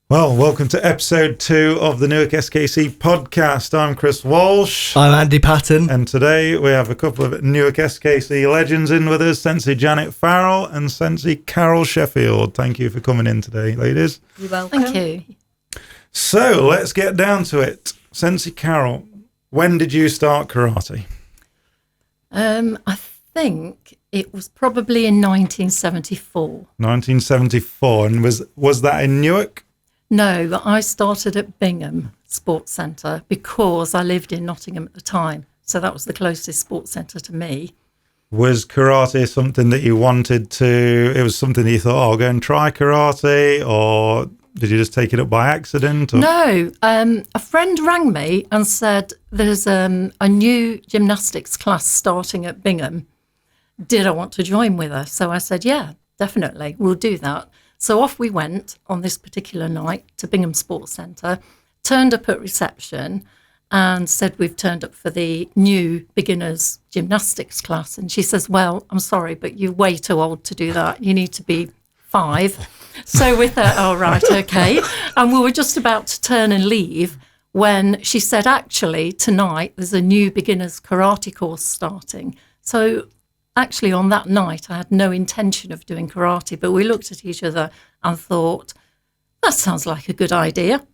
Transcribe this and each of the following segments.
Well, welcome to episode 2 of the Newark SKC podcast. I'm Chris Walsh. I'm Andy Patton. And today we have a couple of Newark SKC legends in with us, Sensei Janet Farrell and Sensei Carol Sheffield. Thank you for coming in today, ladies. You're welcome. Thank you. So let's get down to it. Sensei Carol, when did you start karate? I think it was probably in 1974. 1974. And was that in Newark? No, I started at Bingham Sports Centre because I lived in Nottingham at the time. So that was the closest sports centre to me. Was karate something that you wanted to, it was something that you thought, oh, I'll go and try karate, or did you just take it up by accident? Or? No, a friend rang me and said there's a new gymnastics class starting at Bingham. Did I want to join with her? So I said, yeah, definitely, we'll do that. So off we went on this particular night to Bingham Sports Centre, turned up at reception and said we've turned up for the new beginners gymnastics class. And she says, well, I'm sorry, but you're way too old to do that. You need to be 5. So we thought, oh, right, okay. And we were just about to turn and leave when she said, actually, tonight there's a new beginners karate course starting. So actually, on that night, I had no intention of doing karate, but we looked at each other and thought, that sounds like a good idea.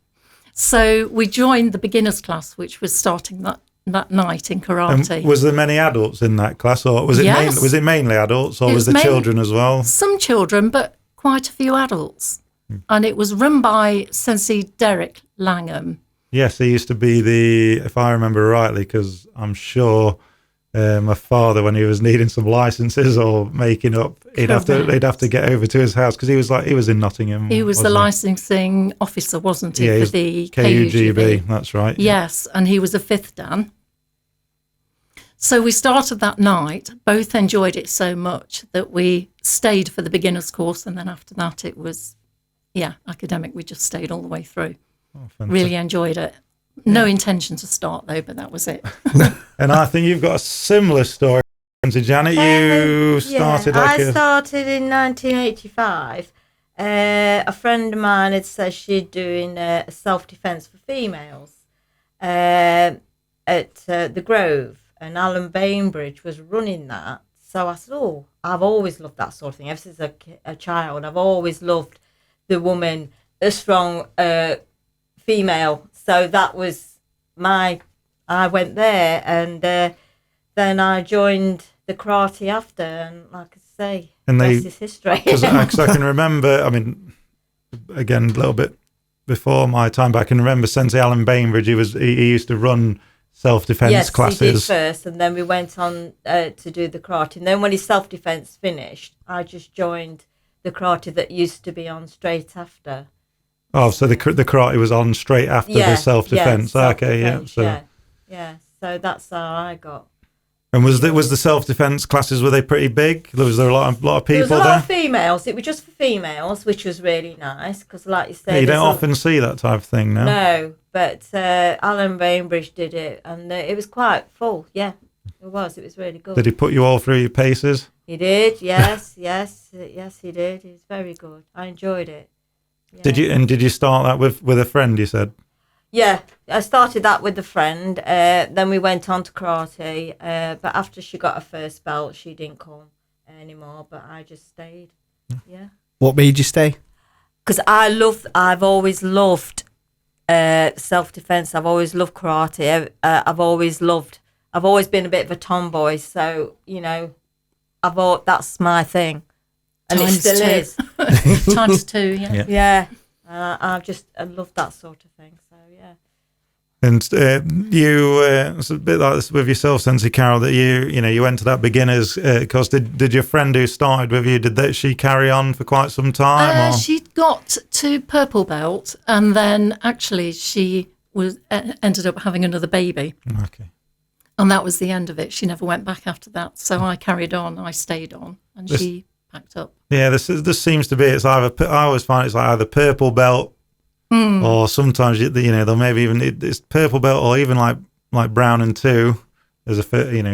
So we joined the beginners class, which was starting that night in karate. Was there many adults in that class, or was it, Yes. was it mainly adults, or was there children as well? Some children, but quite a few adults. And it was run by Sensei Derek Langham. Yes, he used to be if I remember rightly, because I'm sure my father, when he was needing some licenses or making up, they'd have to get over to his house because he was in Nottingham. He was the licensing officer, wasn't he, for the KUGB? That's right. Yes, and he was a 5th Dan. So we started that night, both enjoyed it so much that we stayed for the beginners course, and then after that it was, academic. We just stayed all the way through. Oh, really enjoyed it. No intention to start though, but that was it. And I think you've got a similar story. Janet, you started I started in 1985. A friend of mine had said she'd doing a self-defence for females at the Grove, and Alan Bainbridge was running that. So I said, oh, I've always loved that sort of thing. Ever since a child, I've always loved the woman, a strong female. So that was I went there, and then I joined the karate after, and like I say, rest is history. Because I can remember, I mean, again, a little bit before my time, but I can remember Sensei Alan Bainbridge, he used to run self-defense classes. Yes, he did first, and then we went on to do the karate. And then when his self-defense finished, I just joined the karate that used to be on straight after. Oh, so the karate was on straight after the self-defense. So that's how I got. And was the self-defense classes, were they pretty big? Was there a lot of people there? There was a lot of females. It was just for females, which was really nice because, like you said, you don't often see that type of thing now. No, but Alan Bainbridge did it, and it was quite full. Yeah, it was. It was really good. Did he put you all through your paces? He did. Yes, yes, he did. He was very good. I enjoyed it. Yeah. Did you start that with a friend, you said? Yeah, I started that with a friend. Then we went on to karate. But after she got her first belt, she didn't come anymore. But I just stayed. Yeah. What made you stay? Because I've always loved self-defense. I've always loved karate. I've always been a bit of a tomboy. So, that's my thing. And it still is. Times 2, yeah. Yeah. I love that sort of thing. So, yeah. And it's a bit like this with yourself, Sensei Carol, that you went to that beginners course. Did your friend who started with you, did she carry on for quite some time? She got to purple belt, and then actually she ended up having another baby. Okay. And that was the end of it. She never went back after that. So I carried on. I stayed on, and she packed up. Yeah, this seems to be. It's either, I always find it's like either purple belt, or sometimes they'll maybe even it's purple belt, or even like brown and 2 as a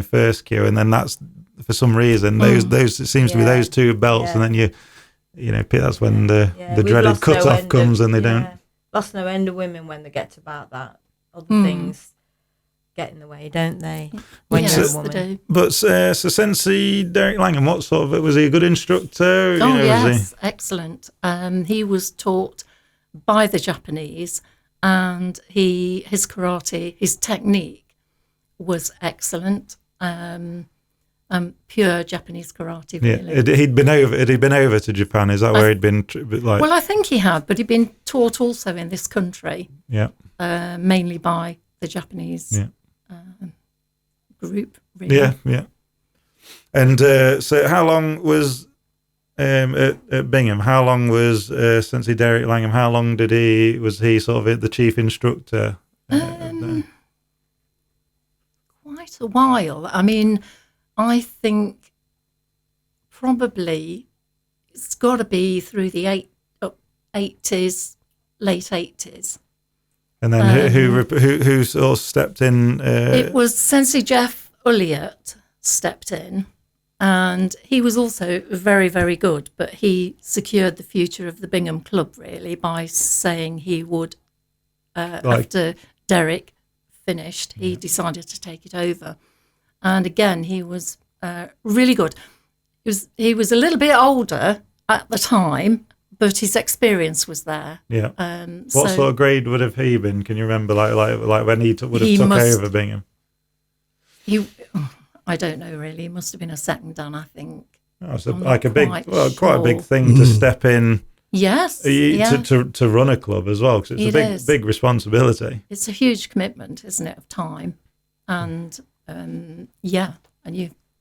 first cue, and then that's for some reason those it seems to be those 2 belts, and then that's when the dreaded cut off comes, and they don't. Plus, no end of women when they get about that. Other things get in the way, don't they? When yes, you're a they woman. do. But so Sensei Derek Langham, what sort of was he a good instructor? You Oh, know, yes, excellent. He was taught by the Japanese, and his karate, his technique was excellent. Pure Japanese karate, really. Yeah, had he been over to Japan? Is that where he'd been? Like, Well, I think he had, but he'd been taught also in this country, yeah, mainly by the Japanese yeah, group. Really. yeah. And so, how long was at Bingham? How long was Sensei Derek Langham? How long was he sort of the chief instructor? There? Quite a while. I mean, I think probably it's got to be through the 80s, late 80s. And then who sort of stepped in? It was Sensei Jeff Ulliott stepped in, and he was also very, very good, but he secured the future of the Bingham Club, really, by saying he would, after Derek finished, he decided to take it over. And again, he was really good. He was a little bit older at the time, but his experience was there. Yeah. What sort of grade would have he been? Can you remember, like when he would have took over Bingham? I don't know really. He must have been a second dan, I think. Oh, so quite a big thing to step in. Yes. To run a club as well, because it's a big responsibility. It's a huge commitment, isn't it, of time, and and you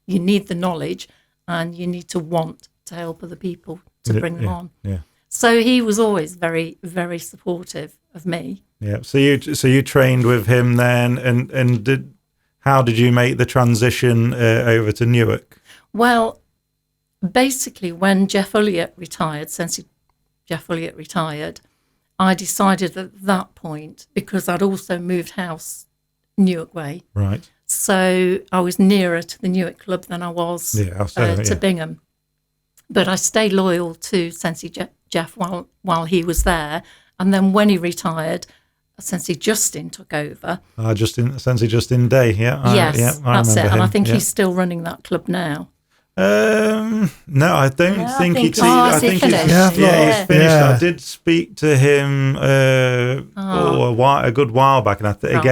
need the knowledge, and you need to want to help other people to bring them on. Yeah. So he was always very, very supportive of me. Yeah. So you trained with him then, and how did you make the transition over to Newark? Well, basically, when Jeff Ulliott retired, Sensei Jeff Ulliott retired, I decided at that point, because I'd also moved house Newark way. Right. So I was nearer to the Newark club than I was to Bingham. But I stayed loyal to Sensei Jeff while he was there. And then when he retired, Sensei Justin took over. Sensei Justin Day, yeah. Yes, I that's it. him. And I think he's still running that club now. No, I don't think he's. I think he's he's finished. Yeah. I did speak to him a good while back, and I think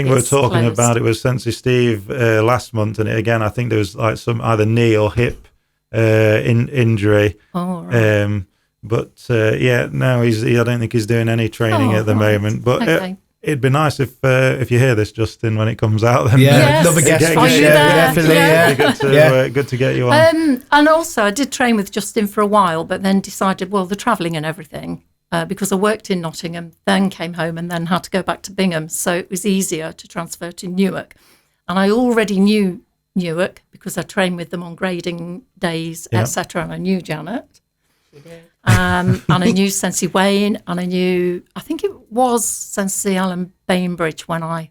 we were talking about it with Sensei Steve last month, and again, I think there was like some either knee or hip injury. Oh, right. But no, I don't think he's doing any training at the moment. But okay. it'd be nice if you hear this, Justin, when it comes out. Then another guest for you. Definitely, good to get you on. And also, I did train with Justin for a while, but then decided, well, the travelling and everything, because I worked in Nottingham, then came home and then had to go back to Bingham, so it was easier to transfer to Newark. And I already knew Newark because I trained with them on grading days, etc. And I knew Janet. She did. And I knew Sensei Wayne, and I think it was Sensei Alan Bainbridge when I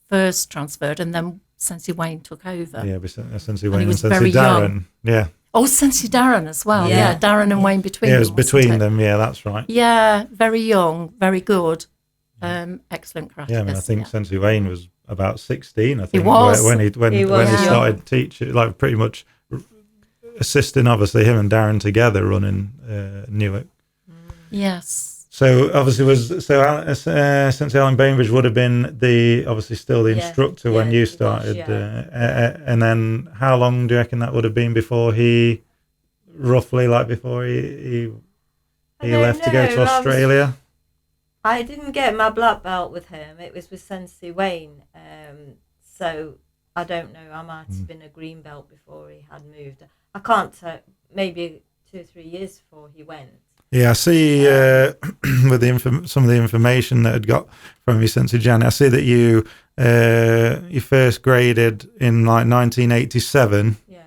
first transferred, and then Sensei Wayne took over. Yeah, Sensei Wayne and very Sensei Darren. Young. Yeah. Oh, Sensei Darren as well. Yeah, Darren and Wayne between them. Yeah, it was between them. Yeah, that's right. Yeah, very young, very good. Excellent karate. Yeah, I mean, I think Sensei Wayne was about 16. I think he was when he started teaching, like pretty much assisting, obviously him and Darren together running Newark. Yes. So obviously Sensei Alan Bainbridge would have been still the instructor when you started, and then how long do you reckon that would have been before he left to go to Australia? I didn't get my black belt with him. It was with Sensei Wayne. So I don't know. I might have been a green belt before he had moved. I can't tell. Maybe 2 or 3 years before he went. Yeah, I see with some of the information that I'd got from you, Sensei Janet, I see that you first graded in like 1987. Yeah.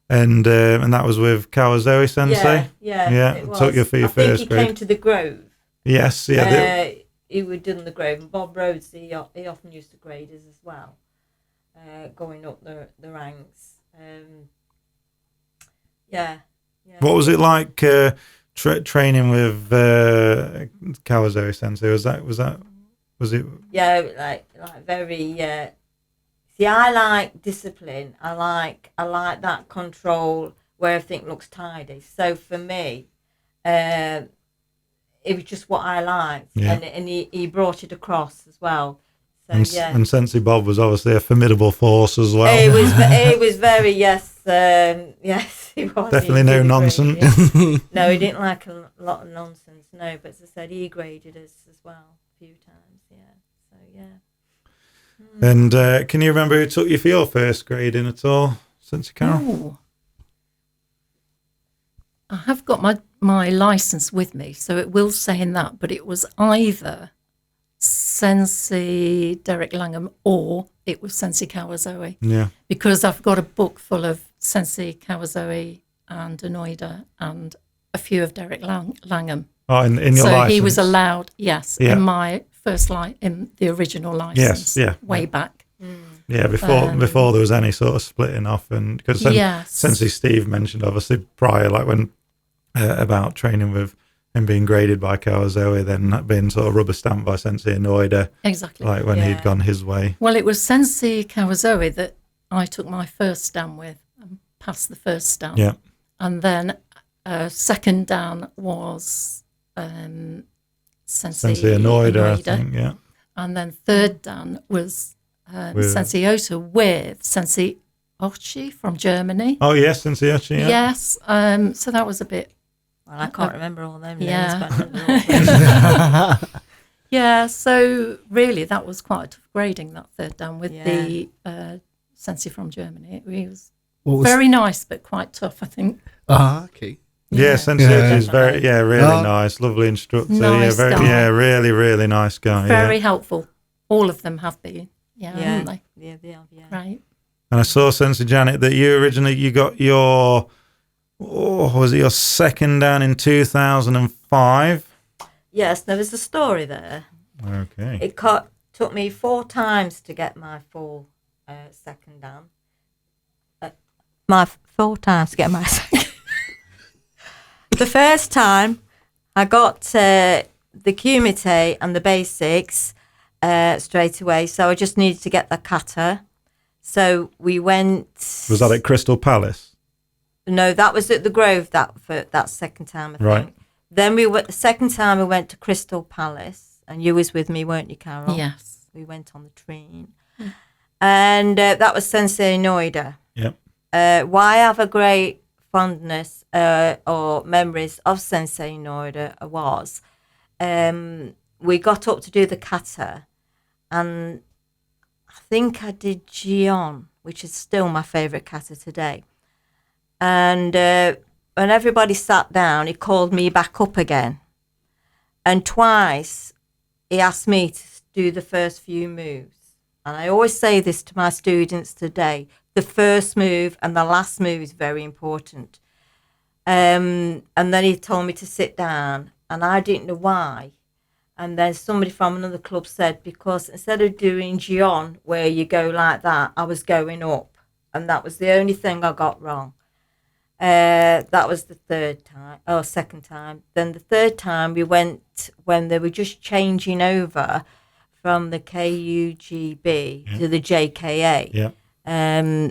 And that was with Kawazoe Sensei. Yeah. It was. Took you for your first grade. He came to the Grove. Yes, yeah. He would do the Grove, and Bob Rhodes, he often used to grade us as well, going up the ranks. Yeah. What was it like training with Kawazoe Sensei? Was it? Yeah, like very. See, I like discipline. I like that control where everything looks tidy. So for me, it was just what I liked, and he brought it across as well. So and Sensei Bob was obviously a formidable force as well. It was very yes, he was Definitely no nonsense. No, he didn't like a lot of nonsense. No, but as I said, he graded us as well a few times. Yeah, so yeah. And can you remember who took you for your first grading at all, Sensei Carol? Ooh. I have got my license with me, so it will say in that, but it was either Sensei Derek Langham or it was Sensei Kawazoe. Yeah. Because I've got a book full of Sensei Kawazoe and Onoida and a few of Derek Langham. Oh, in your so license? He was allowed, in my first in the original license way back. Yeah, before there was any sort of splitting off, and because Sensei Steve mentioned obviously prior, like when about training with him being graded by Kawazoe, then that being sort of rubber stamped by Sensei Onoida. Exactly. Like when he'd gone his way. Well, it was Sensei Kawazoe that I took my first dan with and passed the first dan. Yeah. And then second dan was Sensei Onoida, I think, yeah. And then third dan was Sensei Ota with Sensei Ochi from Germany. Oh, yes, Sensei Ochi, yeah. Yes. So that was a bit... Well, I can't remember all them names. Yeah. Yeah, so really that was quite a tough grading, that third dan with the Sensei from Germany. It was very nice, but quite tough, I think. Okay. Yeah, Sensei Ochi is really nice, lovely instructor. Nice guy. Really, really nice guy. Very helpful. All of them have been, haven't they? Yeah, they have, Right. And I saw, Sensei Janet, that you got your, was it your second dan in 2005? Yes, there was a story there. Okay. It took me 4 times to get my full second dan. 4 times to get my second. The first time, I got the kumite and the basics straight away, so I just needed to get the kata. So we went... Was that at Crystal Palace? No, that was at the Grove that second time, I think. Right. Then the second time we went to Crystal Palace, and you was with me, weren't you, Carol? Yes. We went on the train. And that was Sensei Onoida. Yep. Why I have a great fondness or memories of Sensei Onoida was we got up to do the kata, and I think I did Gion, which is still my favourite kata today. And when everybody sat down, he called me back up again. And twice he asked me to do the first few moves. And I always say this to my students today, the first move and the last move is very important. And then he told me to sit down, and I didn't know why. And then somebody from another club said, because instead of doing Gion, where you go like that, I was going up. And that was the only thing I got wrong. That was the second time. Then the third time we went when they were just changing over from the KUGB to the JKA. Yeah.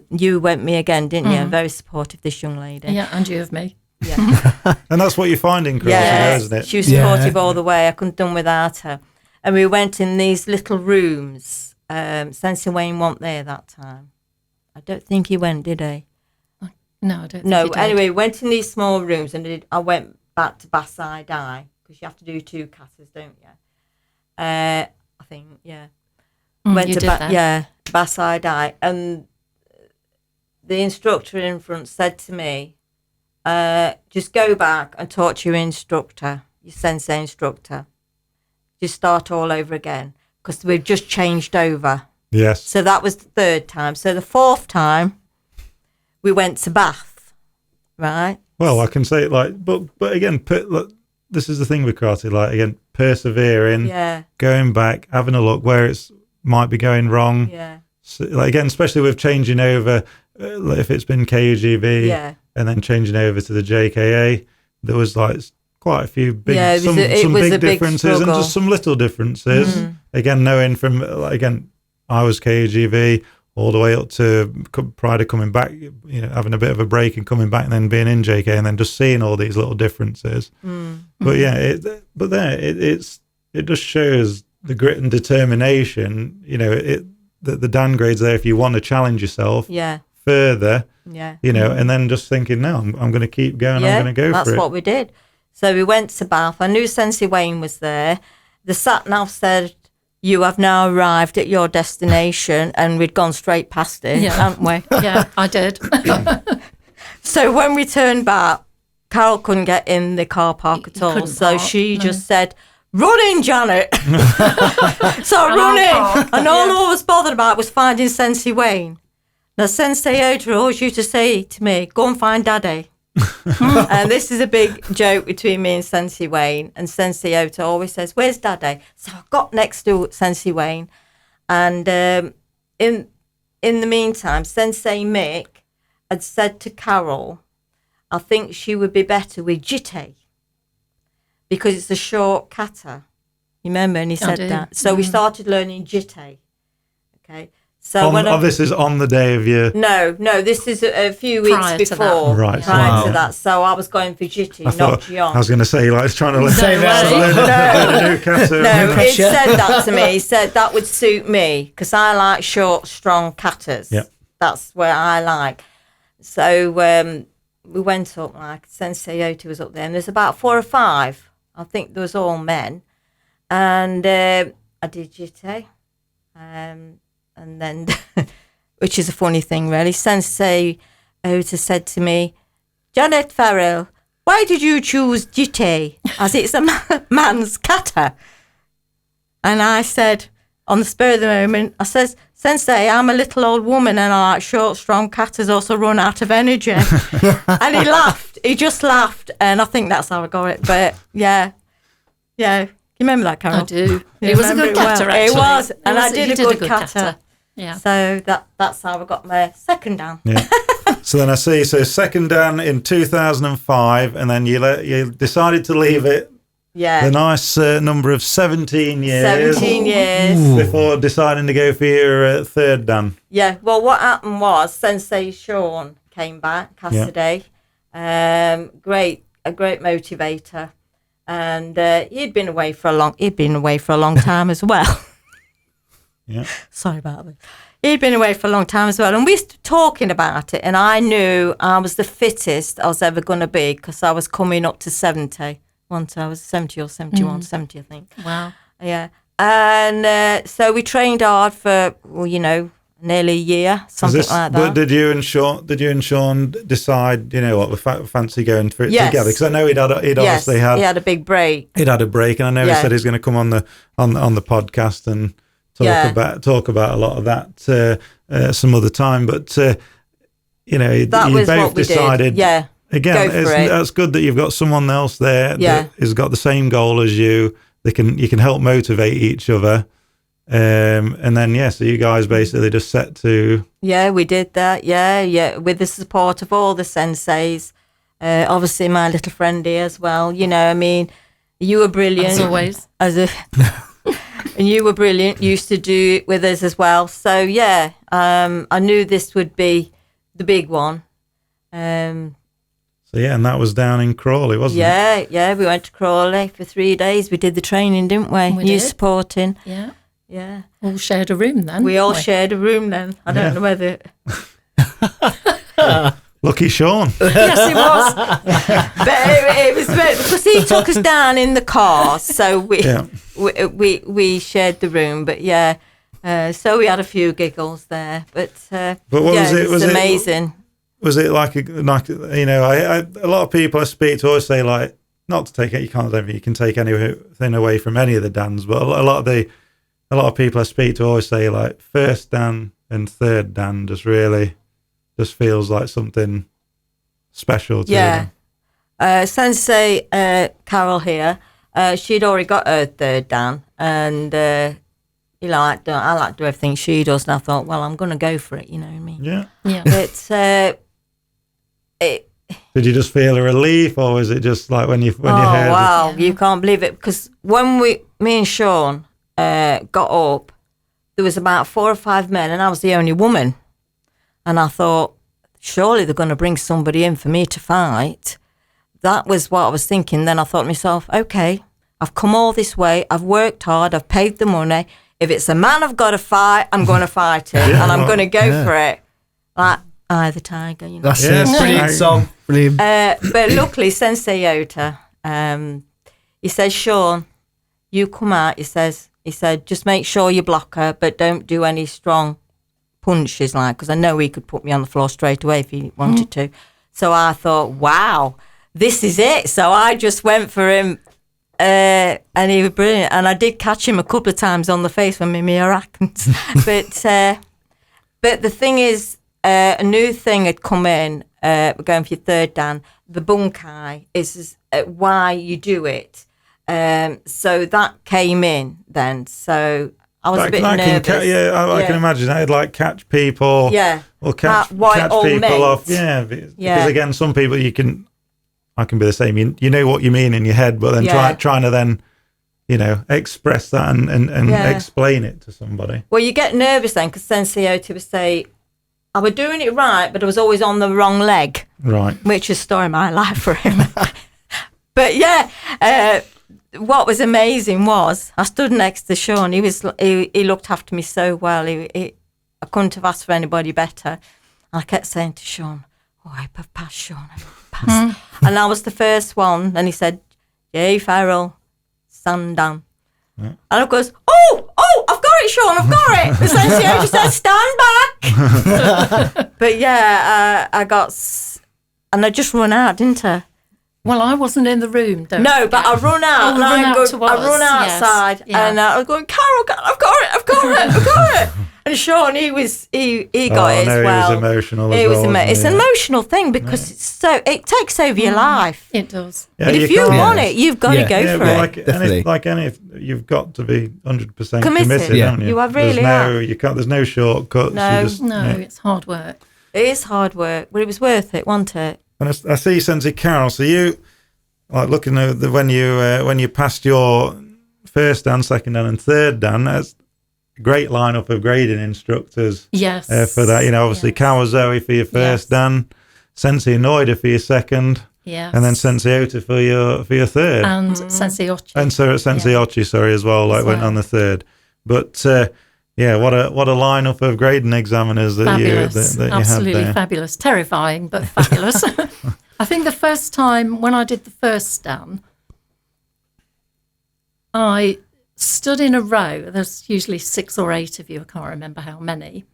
You went me again, didn't you? Very supportive, this young lady. Yeah, and you of me. Yeah. And that's what you find in Croatia, isn't it? She was supportive all the way. I couldn't have done without her. And we went in these little rooms. Sensei Wayne wasn't there that time. I don't think he went, did he? No, I don't think No, he did. anyway, went in these small rooms, and I went back to Basai Dai, because you have to do 2 katas, don't you? I think, yeah. Went you to did that. Yeah, Basai Dai. And the instructor in front said to me, just go back and talk to your instructor, your sensei instructor. Just start all over again, because we've just changed over. Yes. So that was the third time. So the fourth time, we went to Bath, right? Well, I can say but again, this is the thing with karate. Like again, persevering, going back, having a look where it's might be going wrong. Yeah. So, like again, especially with changing over, if it's been KUGB and then changing over to the JKA, there was like quite a few big, Yeah, some was big a big differences and struggle. just some little differences. Again, knowing from again, I was KGV all the way up to prior to coming back, having a bit of a break and coming back and then being in JK and then just seeing all these little differences. But yeah, it just shows the grit and determination. The downgrades there if you want to challenge yourself further. Yeah. And then just thinking, no, I'm going to keep going. I'm going to go for it. That's what we did. So we went to Bath. I knew Sensei Wayne was there. The sat-nav said, "You have now arrived at your destination," and we'd gone straight past it, hadn't we? Yeah, I did. So when we turned back, Carol couldn't get in the car park at all. couldn't So park, she no. just said, "Run in, Janet." So I run in. And all I was bothered about was finding Sensei Wayne. Now, Sensei Oda always used to say to me, "Go and find Daddy." And this is a big joke between me and Sensei Wayne. And Sensei Oda always says, "Where's Daddy?" So I got next to Sensei Wayne. And in the meantime, Sensei Mick had said to Carol, I think she would be better with Jitte because it's a short kata. You remember? And he said that. So we started learning Jitte. Okay. So this is on the day of your... No, this is a few weeks Prior to before. Right. Prior to that. So I was going for Jitte, not Jion. I was going to say, like, it's trying to learn No. a new kata. No, he said that to me. He said that would suit me because I like short, strong katas. Yeah. That's where I like. So we went up, like Sensei Ota was up there, and there's about 4 or 5. I think there was all men. And I did Jitte. And then, which is a funny thing, really, Sensei Ota said to me, "Janet Farrell, why did you choose Jitte as it's a man's kata?" And I said, on the spur of the moment, I says, "Sensei, I'm a little old woman and I like short, strong katas also run out of energy." And he laughed. He just laughed. And I think that's how I got it. But yeah. You remember that, Carol? I do. It was a good kata, actually. It was. And I did a good kata. Yeah. So that's how I got my second dan. Yeah. So then I see, second dan in 2005, and then you decided to leave it. Yeah. The nice number of 17 years. 17 years. Before deciding to go for your third dan. Yeah. Well, what happened was Sensei Sean came back, Cassidy. A great motivator. And he'd been away for a long time as well. Yeah. Sorry about that. He'd been away for a long time as well. And we started talking about it. And I knew I was the fittest I was ever going to be because I was coming up to 70. Once I was 70 or 71, 70, I think. Wow. Yeah. And so we trained hard for, nearly a year, something like that. But did you and Sean decide, what, we fancy going for it together? Because I know he'd obviously had... he had a big break. He'd had a break, and I know he said he's going to come on the podcast and talk about a lot of that some other time. But you both decided. Yeah. Again, that's good that you've got someone else there that has got the same goal as you. You can help motivate each other. And then so you guys basically just set to... Yeah, we did that. Yeah, with the support of all the senseis. Obviously, my little friend here as well. You were brilliant. As always. And you were brilliant. You used to do it with us as well. So, I knew this would be the big one. And that was down in Crawley, wasn't it? Yeah, we went to Crawley for 3 days. We did the training, didn't we? You supporting. Yeah. Yeah. All shared a room then. We all shared a room then. I don't know whether... Lucky Sean. Yes, it was. But it was because he took us down in the car, so we shared the room. But so we had a few giggles there. But what was it? Was amazing. Was it like a lot of people I speak to always say, like, not to take it, you can take anything away from any of the dans, but a lot of people I speak to always say, like, first dan and third dan just feels like something special to them. Sensei Carol here, she'd already got her third dan, and I like to do everything she does, and I thought, well, I'm going to go for it, you know what I mean? Yeah. But Did you just feel a relief, or was it just like when you heard? Wow, you can't believe it, because when me and Sean got up, there was about 4 or 5 men, and I was the only woman, and I thought, surely they're going to bring somebody in for me to fight. That was what I was thinking. Then I thought to myself, okay, I've come all this way, I've worked hard, I've paid the money. If it's a man I've got to fight, I'm going to fight it, and I'm going to go for it. Like Eye the Tiger, you know. That's a brilliant song. Brilliant. But luckily, Sensei Yota, he says, Sean, you come out. He said, just make sure you block her, but don't do any strong punches, like, because I know he could put me on the floor straight away if he wanted to. So I thought, wow, this is it. So I just went for him, and he was brilliant. And I did catch him a couple of times on the face when Mimir happened. But the thing is, a new thing had come in. We're going for your third Dan. The bunkai is why you do it. So that came in then. So I was a bit nervous. I can imagine that. It'd like catch people. Yeah. Or catch people off. Yeah. Because again, some people I can be the same. You know what you mean in your head, but then trying to then, express that and explain it to somebody. Well, you get nervous then, because Sensei Ota would say, I was doing it right, but I was always on the wrong leg. Right. Which is story of my life for him. But what was amazing was I stood next to Sean. He looked after me so well. I couldn't have asked for anybody better. And I kept saying to Sean, I have passed, Sean. Pass. And I was the first one. And he said, Jay Farrell, stand down. Yeah. And I goes, I've got it, Sean, I've got it. The Sensei just said, stand back. But I just run out, didn't I? Well, I wasn't in the room, but I run out. I run outside, and I was going, Carol, I've got it. And Sean, he got it as well. He was emotional as well. It's an emotional thing, because it takes over your life. It does. Yeah, but if you want it, you've got to go for it. You've got to be 100% committed, haven't you? You are really. There's no shortcuts. It's hard work. It is hard work, but it was worth it, wasn't it? And I see, Sensei Carol. So you, like, looking at when you passed your first Dan, second Dan, and third Dan, that's a great lineup of grading instructors. Yes. For that, obviously Kawazoe for your first Dan, Sensei Noida for your second. Yes. And then Sensei Ota for your third. And Sensei Ochi. And so Sensei Ochi, as well, went on the third. But what a lineup of grading examiners that you had there. Absolutely fabulous. Terrifying, but fabulous. I think the first time when I did the first Dan, I stood in a row. There's usually 6 or 8 of you. I can't remember how many.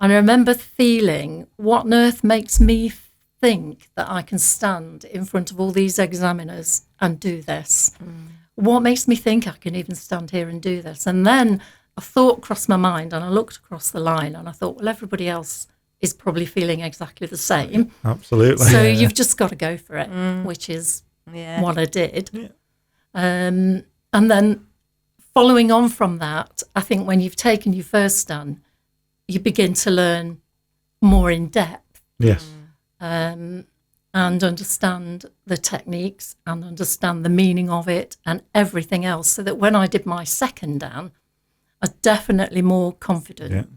And I remember feeling, what on earth makes me think that I can stand in front of all these examiners and do this? What makes me think I can even stand here and do this? And then a thought crossed my mind, and I looked across the line, and I thought, well, everybody else is probably feeling exactly the same. Absolutely. So you've just got to go for it, which is what I did. Yeah. And then following on from that, I think when you've taken your first Dan, you begin to learn more in depth. Yes. And understand the techniques and understand the meaning of it and everything else, so that when I did my second Dan, I was definitely more confident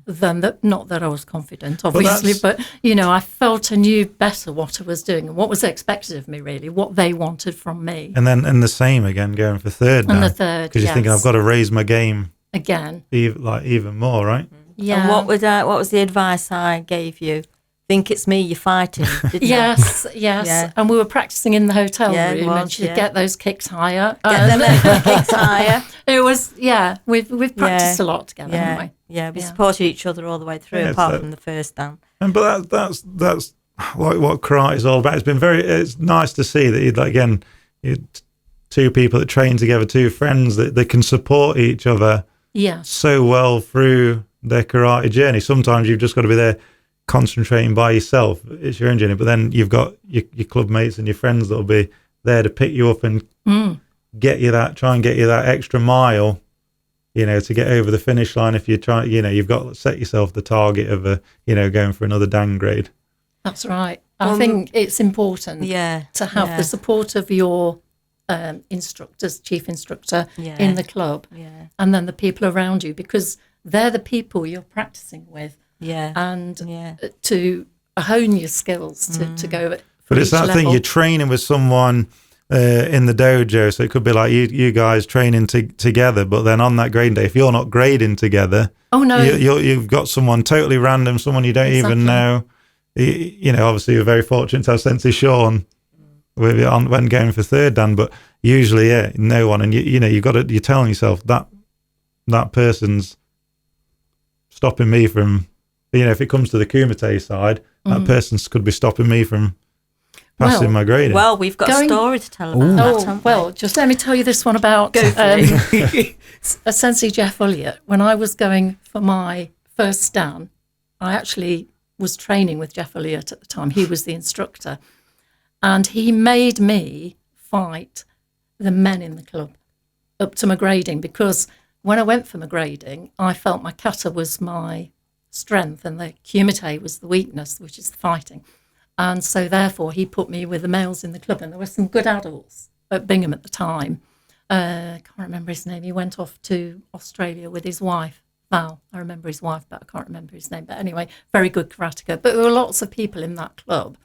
than that. Not that I was confident, obviously, but I felt I knew better what I was doing and what was expected of me, really, what they wanted from me. And then the same again, going for third and the third, because you're thinking, I've got to raise my game again, even more, right? Yeah. And what was the advice I gave you? Think it's me you're fighting, didn't Yes. Yeah. And we were practicing in the hotel room, and she'd get those kicks higher. Get them kicks higher. It was, we've practiced a lot together, haven't we? Yeah, we supported each other all the way through, apart from the first Dan. But that's like what karate is all about. It's nice to see that you 2 people that train together, 2 friends that they can support each other so well through their karate journey. Sometimes you've just got to be there concentrating by yourself. It's your own journey, but then you've got your club mates and your friends that'll be there to pick you up and try and get you that extra mile, to get over the finish line. If you try, you've got to set yourself the target of going for another Dan grade. That's right. I think it's important Yeah. to have yeah. the support of your instructors, chief instructor Yeah. in the club, Yeah. and then the people around you, because they're the people you're practicing with, Yeah. and Yeah. to hone your skills to go at But it's each that thing, level. you're training with someone in the dojo, so it could be like you guys training together, but then on that grading day, if you're not grading together, Oh no, you've got someone totally random, someone you don't Exactly. even know. You know, obviously you're very fortunate to have Sensei Sean when going for third dan, but usually, no one. And you know, you're telling yourself that person's stopping me from, you know, if it comes to the kumite side, that person could be stopping me from passing my grading. Well, we've got a story to tell about that, haven't we? well, just let me tell you this one about Sensei Jeff Elliott. When I was going for my first dan, I actually was training with Jeff Elliott at the time. He was the instructor. And he made me fight the men in the club up to my grading, because when I went for my grading, I felt my kata was my strength and the kumite was the weakness, which is the fighting. And so therefore he put me with the males in the club, and there were some good adults at Bingham at the time. I can't remember his name. He went off to Australia with his wife, Val. I remember his wife, but I can't remember his name. But anyway, very good karateka. But there were lots of people in that club.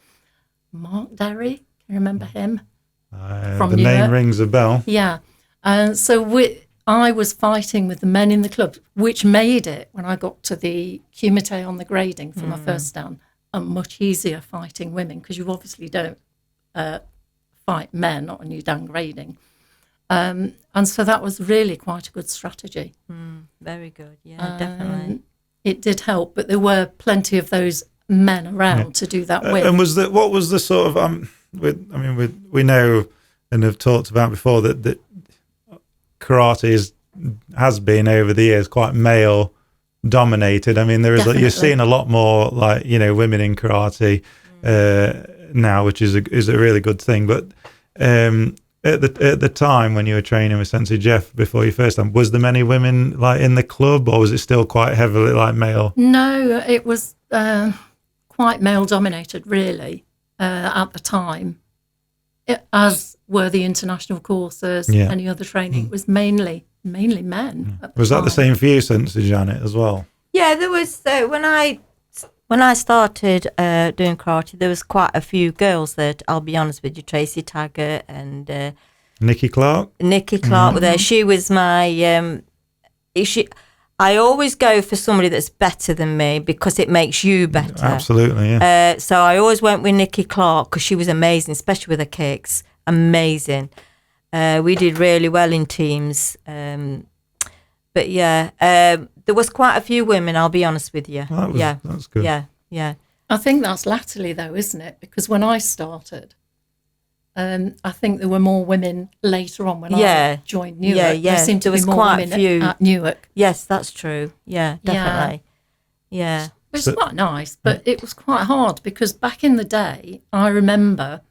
Mark Derry, can you remember him? From the Newark. name rings a bell. Yeah. And so I was fighting with the men in the club, which made it, when I got to the kumite on the grading for my first dan, much easier fighting women, because you obviously don't fight men, not on your dan grading. And so that was really quite a good strategy. Very good. Yeah, definitely. It did help, but there were plenty of those men around to do that with. And what was the sort of we know and have talked about before that karate has been over the years quite male dominated. I mean, you're seeing a lot more, like, you know, women in karate now, which is a really good thing. But at the time when you were training with Sensei Jeff before your first time, was there many women like in the club, or was it still quite heavily like male? No, it was quite male dominated, really, at the time. As were the international courses, any other training, it was mainly men. Was that the time. same for you, Sensei Janet, as well? Yeah, there was when I started doing karate, there was quite a few girls that, I'll be honest with you, Tracy Taggart and Nikki Clark. Nikki Clark were there. She was my I always go for somebody that's better than me, because it makes you better. Absolutely, yeah. So I always went with Nikki Clark, because she was amazing, especially with her kicks. Amazing. We did really well in teams. But yeah, there was quite a few women, I'll be honest with you. That's good. Yeah. I think that's latterly, though, isn't it? Because when I started, I think there were more women later on when I joined Newark. Yeah. There seemed to There be was more quite a women few. at Newark. Yes, that's true. Yeah, definitely. Yeah. It was quite nice, but it was quite hard, because back in the day, I remember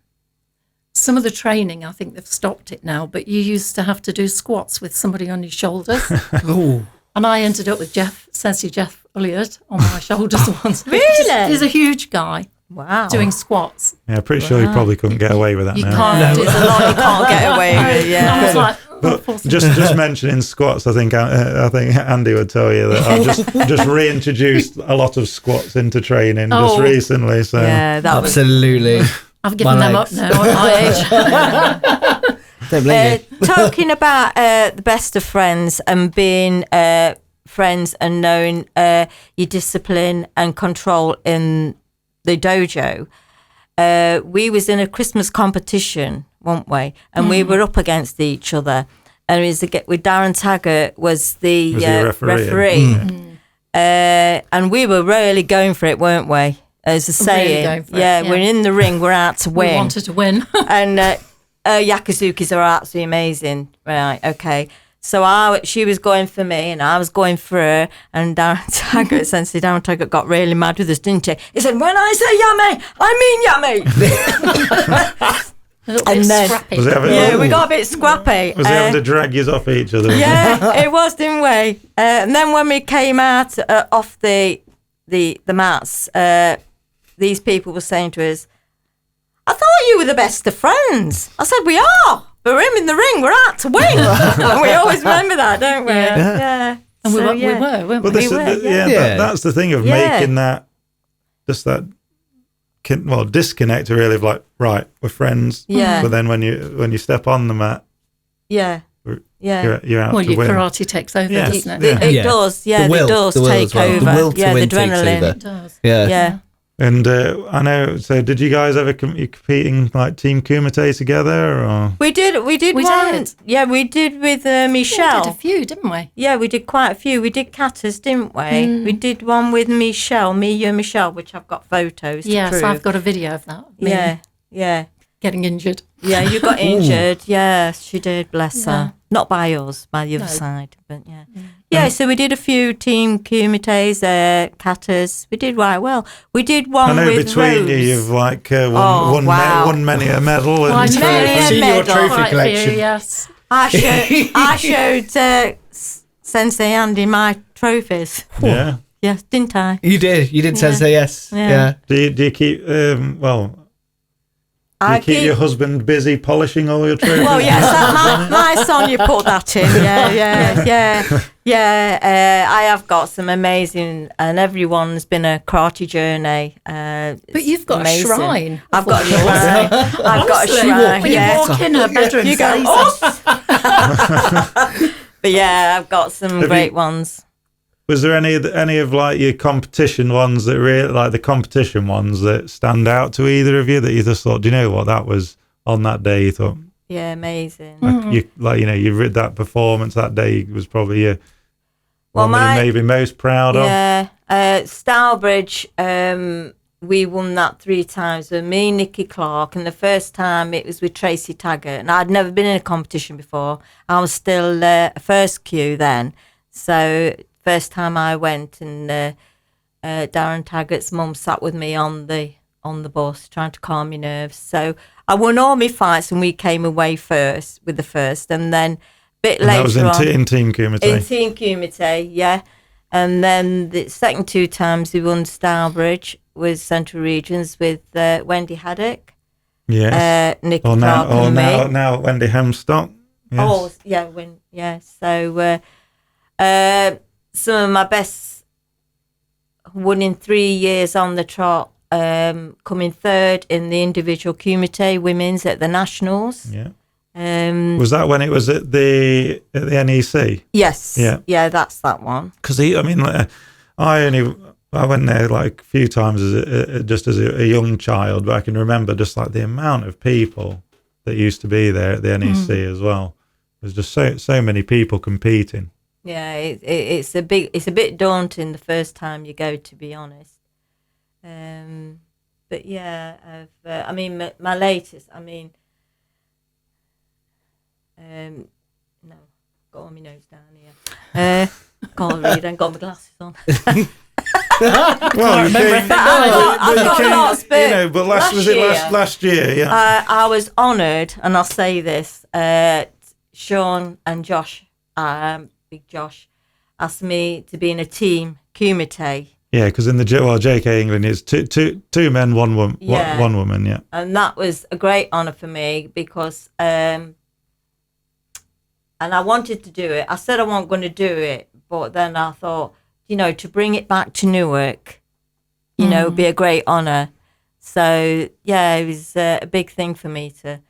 some of the training, I think they've stopped it now, but you used to have to do squats with somebody on your shoulders. Oh. And I ended up with Sensei Jeff Elliott on my shoulders once. Really? He's a huge guy. Wow. Doing squats. Yeah, pretty sure you probably couldn't get away with that You now. can't do There's a lot you can't get away with, I was like, But just mentioning squats, I think Andy would tell you that I've just reintroduced a lot of squats into training just recently. So yeah, that was Absolutely. I've given them up now at my age. Don't blame you. talking about the best of friends and being friends and knowing your discipline and control in the dojo. We was in a Christmas competition, weren't we? And we were up against each other. And it was with Darren Taggart was the referee. And we were really going for it, weren't we? As a saying, going for it, yeah. we're in the ring, we're out to win. We wanted to win. And Yakuzukis are absolutely amazing. Right, okay. So she was going for me and I was going for her, and Darren Taggart got really mad with us, didn't he? He said, when I say yummy, I mean yummy. A little bit scrappy. Was we got a bit scrappy. Was it having to drag you off each other? Yeah, it was, didn't we? And then when we came out off the mats, these people were saying to us, I thought you were the best of friends. I said, we are. We're in the ring. We're out to win. And we always remember that, don't we? Yeah. And So, we were, weren't we? But that's the thing of making that, just that, disconnect really of like, right, we're friends. Yeah. But then when you step on the mat, Yeah. you're out Well, to your win. karate takes over, Yes. doesn't it? It does. Yeah, The will, it does the will take as well. over. The will to the win takes adrenaline. over. It does. Yeah. And I know. So, did you guys ever competing like Team Kumite together, or? We did We one. did. Yeah, we did with We Michelle. did a few, didn't we? Yeah, we did quite a few. We did katas, didn't we? We did one with Michelle, you and Michelle, which I've got photos to Yes, prove. I've got a video of that. Me Yeah. getting injured. Yeah, you got injured. Yes, she did, bless Yeah. her. Not by us, by the other No. side, but yeah. Yeah, so we did a few Team Kumites, katas. We did quite well. We did one I know with between Rose. you, you've like wow. won many a medal. Well, And Many a I've seen your medal. trophy Quite a collection. few, yes. I showed Sensei Andy my trophies. yeah. Yes, didn't I? You did say yes. Yeah. Yeah. Do you keep I keep your husband busy polishing all your trophies? Well, yes, my son, you put that in. Yeah. I have got some amazing, and everyone's been a karate journey. But you've got amazing. a shrine. I've got a shrine. I've got a shrine. When you walk in her bedroom, You go, says, But yeah, I've got some great ones. Was there any of like your competition ones that really like the competition ones that stand out to either of you that you just thought, do you know what, that was on that day you thought, Yeah, amazing. you read that performance that day was probably your Well, one that you maybe most proud of? Yeah, Stourbridge, we won that 3 times with me, Nikki Clark, and the first time it was with Tracy Taggart, and I'd never been in a competition before. I was still first queue then, so first time I went, and Darren Taggart's mum sat with me on the bus trying to calm my nerves. So I won all my fights, and we came away first with the first, and then a bit And later that was on in Team Kumite. in Team Kumite, yeah. And then the second 2 times we won Stourbridge with Central Regions with Wendy Haddock, Yes. Nikki Clark, and me. Now Wendy Hemstock. Yes. Oh, yeah. So some of my best won in 3 years on the trot, coming third in the individual Kumite women's at the Nationals. Yeah. Was that when it was at the NEC? Yes. Yeah, that's that one. Because I went there like a few times just as a young child, but I can remember just like the amount of people that used to be there at the NEC as well. There's just so many people competing. Yeah, it's a bit daunting the first time you go, to be honest. But yeah, my latest. No, got all my notes down here. Can't read. I got my glasses on. Well, but last year? Yeah. I was honoured, and I'll say this: Sean and Josh, Big Josh, asked me to be in a team Kumite. Yeah, because in the JK England, it's two men, one woman. Yeah. One woman. Yeah. And that was a great honour for me because, and I wanted to do it. I said I wasn't going to do it, but then I thought, to bring it back to Newark, would be a great honour. So yeah, it was a big thing for me to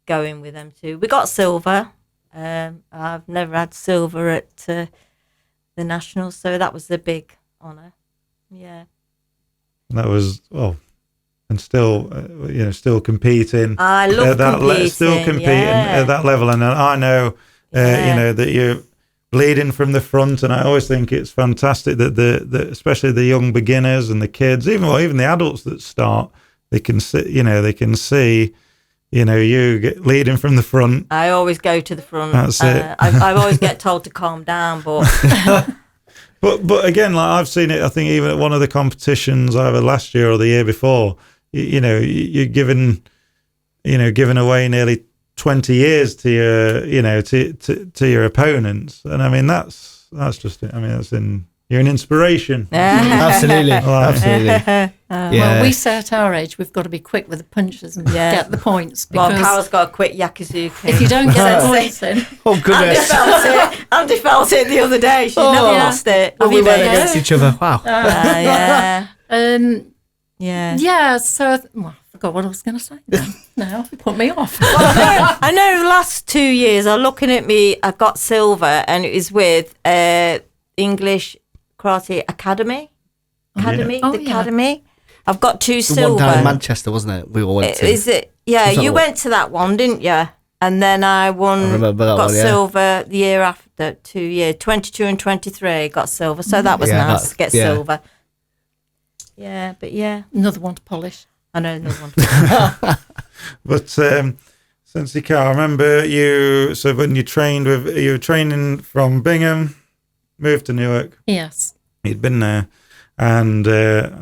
go in with them too. We got silver. I've never had silver at the Nationals, so that was a big honour. Yeah. That was and still, still competing. I love competing. Still competing at that level, and I know, that you're leading from the front, and I always think it's fantastic that the especially the young beginners and the kids, even the adults that start, they can see, you leading from the front. I always go to the front. That's it. I always get told to calm down, but but again, like I've seen it. I think even at one of the competitions either last year or the year before, you're giving away nearly 20 years to your to your opponents, and I mean that's just it. I mean that's in You're an inspiration. Absolutely. Absolutely. Well, we say at our age, we've got to be quick with the punches and get the points. Well, Because Carol's got a quick yakuzuki. if you don't get the points in, Oh, goodness. Andy felt it the other day. She never lost it. Oh, we Have you went been? against each other. Wow. Yeah. Yeah. yeah. So I forgot what I was going to say. Now you put me off. I know the last 2 years are looking at me. I got silver, and it was with English Karate Academy. Academy. I've got 2 The silver. one down in Manchester, wasn't it? We all went to. Is it? Yeah, Was that you the went to that one, didn't you? And then I won. I remember that got one, yeah. silver the year after. 2 years, 22 and 23, got silver. So that was Yeah, nice to get yeah. silver. Yeah, but yeah, Another one to polish. I know another one. But Sensei Carl, I remember you. So when you were training from Bingham, moved to Newark. Yes. You'd been there, and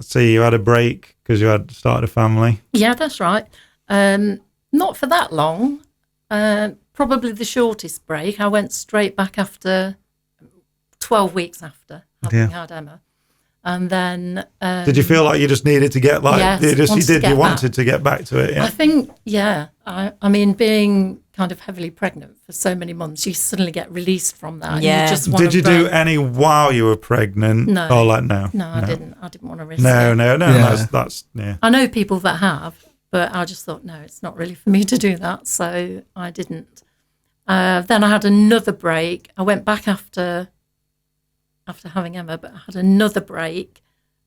see, you had a break because you had started a family. Yeah, that's right. Not for that long. Probably the shortest break. I went straight back after 12 weeks after having had Emma. And then... Did you feel like you just needed to get Yes, you wanted to get back to it? Yeah. I think, I mean, being kind of heavily pregnant for so many months, you suddenly get released from that. and Yeah. You just want Did you do any while you were pregnant? No. Oh, like no. No, I didn't. I didn't want to risk No, it. no. Yeah. That's yeah. I know people that have, but I just thought, no, it's not really for me to do that. So I didn't. Then I had another break. I went back after having Emma, but I had another break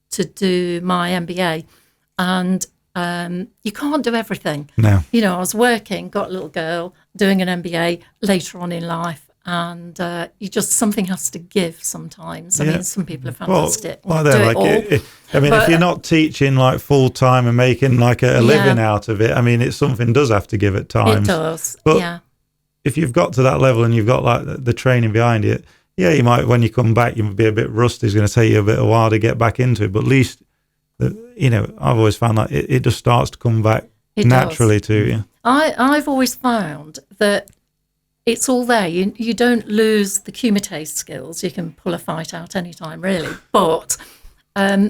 to do my MBA. And you can't do everything. No. You know, I was working, got a little girl, doing an MBA later on in life. And something has to give sometimes. I mean, some people are fantastic. Well, do they're it like, all. if you're not teaching like full time and making like a living out of it, I mean, it's something does have to give at times. It does, But yeah. if you've got to that level and you've got like the training behind it, yeah, you might, when you come back, you might be a bit rusty. It's going to take you a bit of a while to get back into it. But at least, I've always found that it just starts to come back naturally to you. I've always found that it's all there. You don't lose the kumite skills. You can pull a fight out anytime, really. But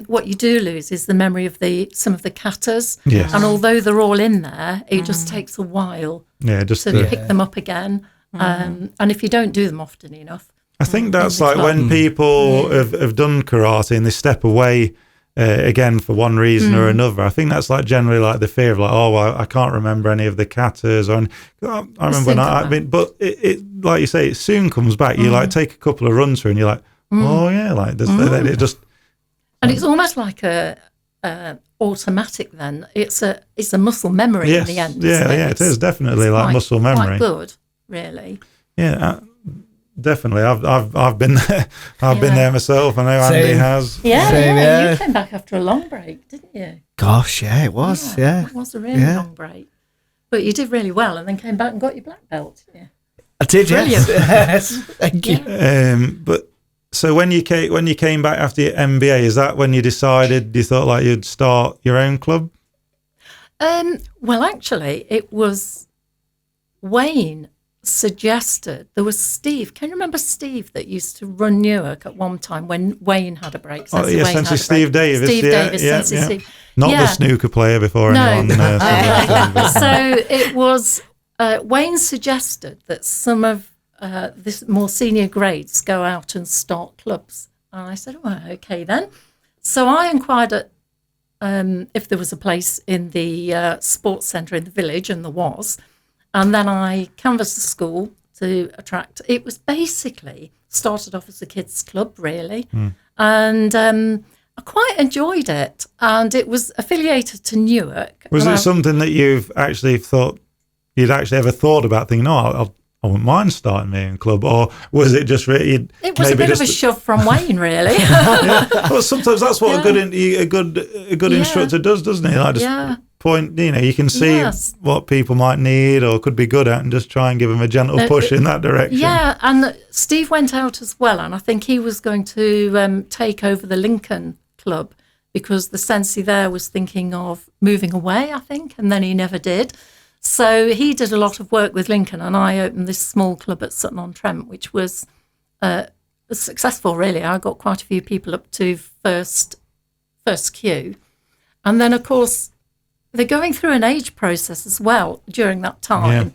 what you do lose is the memory of some of the katas. Yes. And although they're all in there, it just takes a while to pick them up again. And if you don't do them often enough. I think that's like when people have done karate and they step away again for one reason or another. I think that's like generally like the fear of like, oh, well, I can't remember any of the katas. I remember when I mean, but it like you say, it soon comes back. You like take a couple of runs through and you're like, oh yeah, like it just. And it's almost like a automatic. Then it's a muscle memory in the end. Yeah, it is definitely like muscle memory. Quite good, really. Yeah. Definitely, I've been there. I've been there myself. I know Andy has. Yeah, you came back after a long break, didn't you? Gosh, yeah, it was. Yeah, it was a really long break. But you did really well, and then came back and got your black belt, didn't you? I did. Brilliant. Yes, thank you. But so when you came back after your MBA, is that when you thought like you'd start your own club? Well, actually, it was Wayne suggested. There was Steve. Can you remember Steve that used to run Newark at one time when Wayne had a break? Sensei Steve Davis. Steve Davis, Sensei Steve. Not the snooker player before anyone. So it was Wayne suggested that some of this more senior grades go out and start clubs. And I said, well, okay then. So I inquired at if there was a place in the sports centre in the village, and there was. And then I canvassed the school to attract. It was basically started off as a kids' club, really. And I quite enjoyed it. And it was affiliated to Newark. Was it something that you've actually thought, you'd actually ever thought about thinking, I wouldn't mind starting my own club? Or was it just really... It was a bit of a shove from Wayne, really. Well, sometimes that's what a good instructor does, doesn't he? Like just point, you can see what people might need or could be good at and just try and give them a gentle push in that direction. Yeah, and Steve went out as well, and I think he was going to take over the Lincoln club because the sensei there was thinking of moving away, I think, and then he never did. So he did a lot of work with Lincoln, and I opened this small club at Sutton-on-Trent, which was successful, really. I got quite a few people up to first queue. And then, of course, they're going through an age process as well during that time.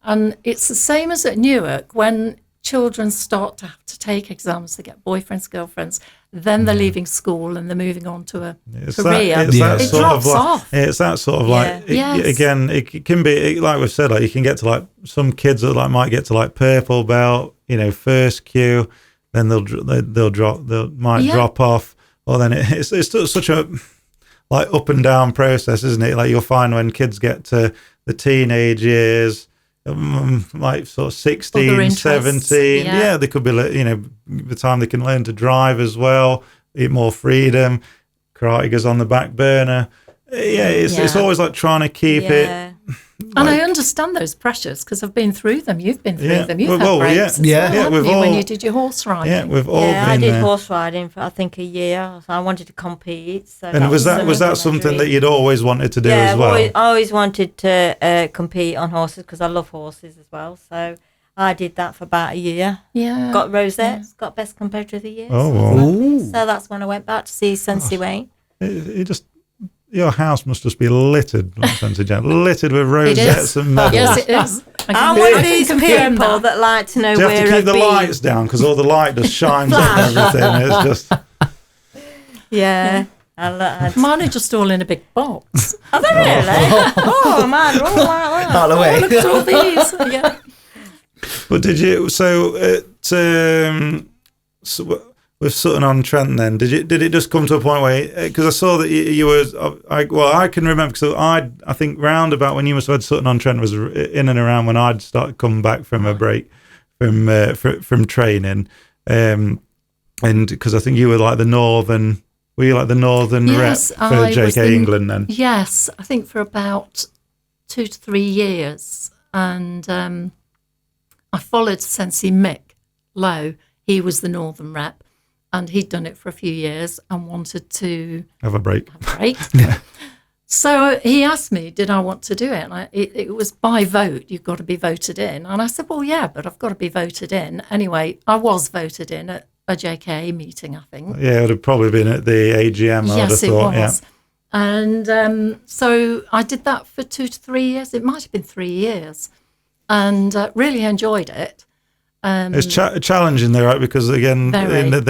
And it's the same as at Newark. When children start to have to take exams, they get boyfriends, girlfriends, then they're leaving school and they're moving on to a career. It drops off. It's that sort of like, again, it can be, like we've said, like you can get to like some kids that like might get to like purple belt, you know, first queue, then they'll drop off, or then it's such a like up and down process, isn't it? Like you'll find when kids get to the teenage years, like sort of 16, 17, they could be, you know, the time they can learn to drive as well, eat more freedom, karate goes on the back burner. It's always like trying to keep it. And I understand those pressures because I've been through them. You've been through them. You've had breaks when you did your horse riding. Yeah, we've all been I did there. horse riding for I think a year. So I wanted to compete. So and was that something that you'd always wanted to do as well? I always wanted to compete on horses because I love horses as well. So I did that for about a year. Yeah. Got rosettes, got best competitor of the year. Oh, so that's when I went back to see Sensei Wayne. Your house must just be littered with rosettes and medals. Yes, it is. I'm one of these people that like to know Do you where have to keep the I've been. lights down because all the light just shines on everything? It's just Mine are just all in a big box. Are they really? Oh man, all like that. Out of the way. Look at all these. Yeah. But did you? So with Sutton-on-Trent, then did it just come to a point where, because I saw that you were, I can remember because I think round about when you must have had Sutton-on-Trent was in and around when I'd started coming back from a break from training, and because I think you were like the northern. Were you like the northern rep for JK England then? Yes, I think for about 2 to 3 years, and I followed Sensei Mick Lowe. He was the northern rep. And he'd done it for a few years and wanted to have a break. So he asked me, did I want to do it? And it was by vote. You've got to be voted in. And I said, well, yeah, but I've got to be voted in. Anyway, I was voted in at a JKA meeting, I think. Yeah, it would have probably been at the AGM, I would have thought. Yes, it was. Yeah. And so I did that for 2 to 3 years. It might have been 3 years. And really enjoyed it. It's challenging there, right? Because again, with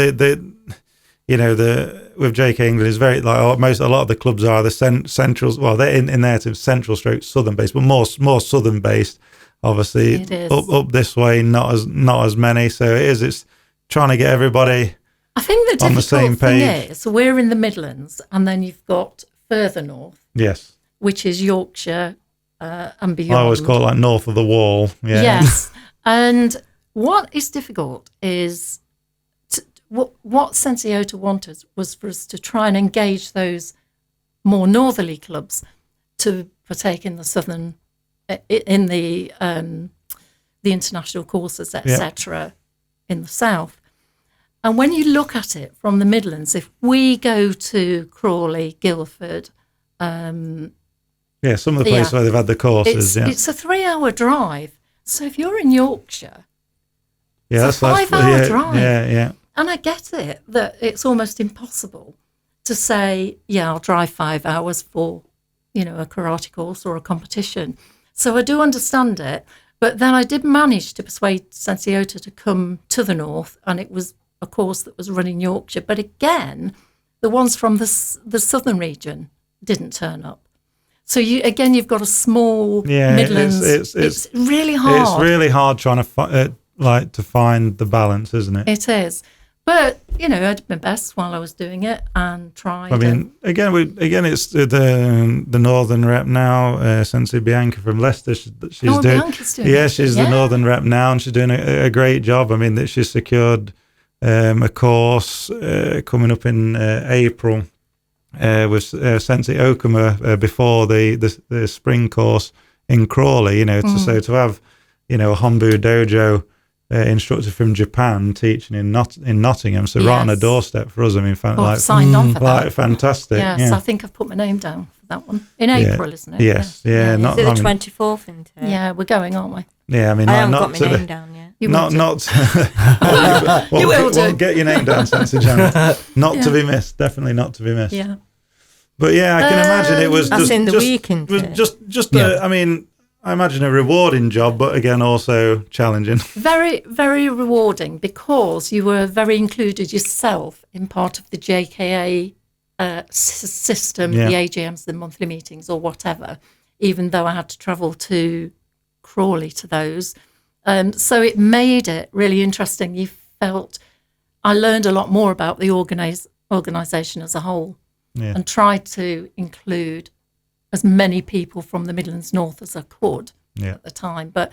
JK England is very like a lot of the clubs are the centrals. Well, they're in there to central stroke southern based, but more southern based. Obviously, up this way, not as many. So it's trying to get everybody. I think the on the same difficult thing page. is we're in the Midlands, and then you've got further north. Yes. Which is Yorkshire and beyond. I always call it like north of the wall. Yeah. Yes, and what is difficult is what Sensei Ota wanted was for us to try and engage those more northerly clubs to partake in the southern, in the international courses, etc., in the south. And when you look at it from the Midlands, if we go to Crawley, Guildford, some of the places where they've had the courses, it's a 3-hour drive. So if you're in Yorkshire. Yeah, it's a 5-hour drive. Yeah. And I get it that it's almost impossible to say, I'll drive 5 hours for, a karate course or a competition. So I do understand it. But then I did manage to persuade Sensei Ota to come to the north, and it was a course that was run in Yorkshire. But again, the ones from the southern region didn't turn up. So you've got a small Midlands. It's really hard. It's really hard trying to to find the balance, isn't it? It is, but I did my best while I was doing it and tried. I mean, it's the northern rep now, Sensei Bianca from Leicester. She's Bianca's doing it. She's the northern rep now, and she's doing a great job. I mean, that she's secured a course coming up in April with Sensei Okuma before the spring course in Crawley. To have a Hombu dojo instructor from Japan teaching in Nottingham, so right on a doorstep for us. I mean, signed on for that. Fantastic. Yes, I think I've put my name down for that one in April, isn't it? Yes, yeah. Is it the 24th? Yeah, we're going, aren't we? Yeah, I mean, I haven't got my name down yet. You not will do. well, You will do. get your name down, Sensei Janet. Not to be missed, definitely not to be missed. Yeah. But yeah, I can imagine it was That's just in the just, weekend, was yeah. just I mean, I imagine a rewarding job, but again also challenging. Very, very rewarding because you were very included yourself in part of the JKA system, Yeah. the AGMs, the monthly meetings or whatever, even though I had to travel to Crawley to those. So it made it really interesting. You felt I learned a lot more about the organisation as a whole Yeah. and tried to include as many people from the Midlands North as I could Yeah. at the time. But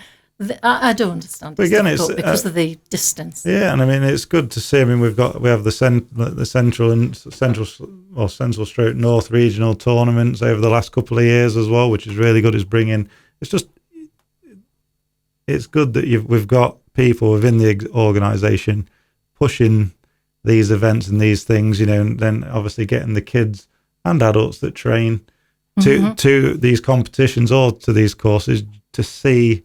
I do understand But it's again, difficult it's, because of the distance. Yeah, and I mean it's good to see. I mean we have the central and central stroke north regional tournaments over the last couple of years as well, which is really good. It's good that we've got people within the organisation pushing these events and these things, and then obviously getting the kids and adults that train to these competitions or to these courses to see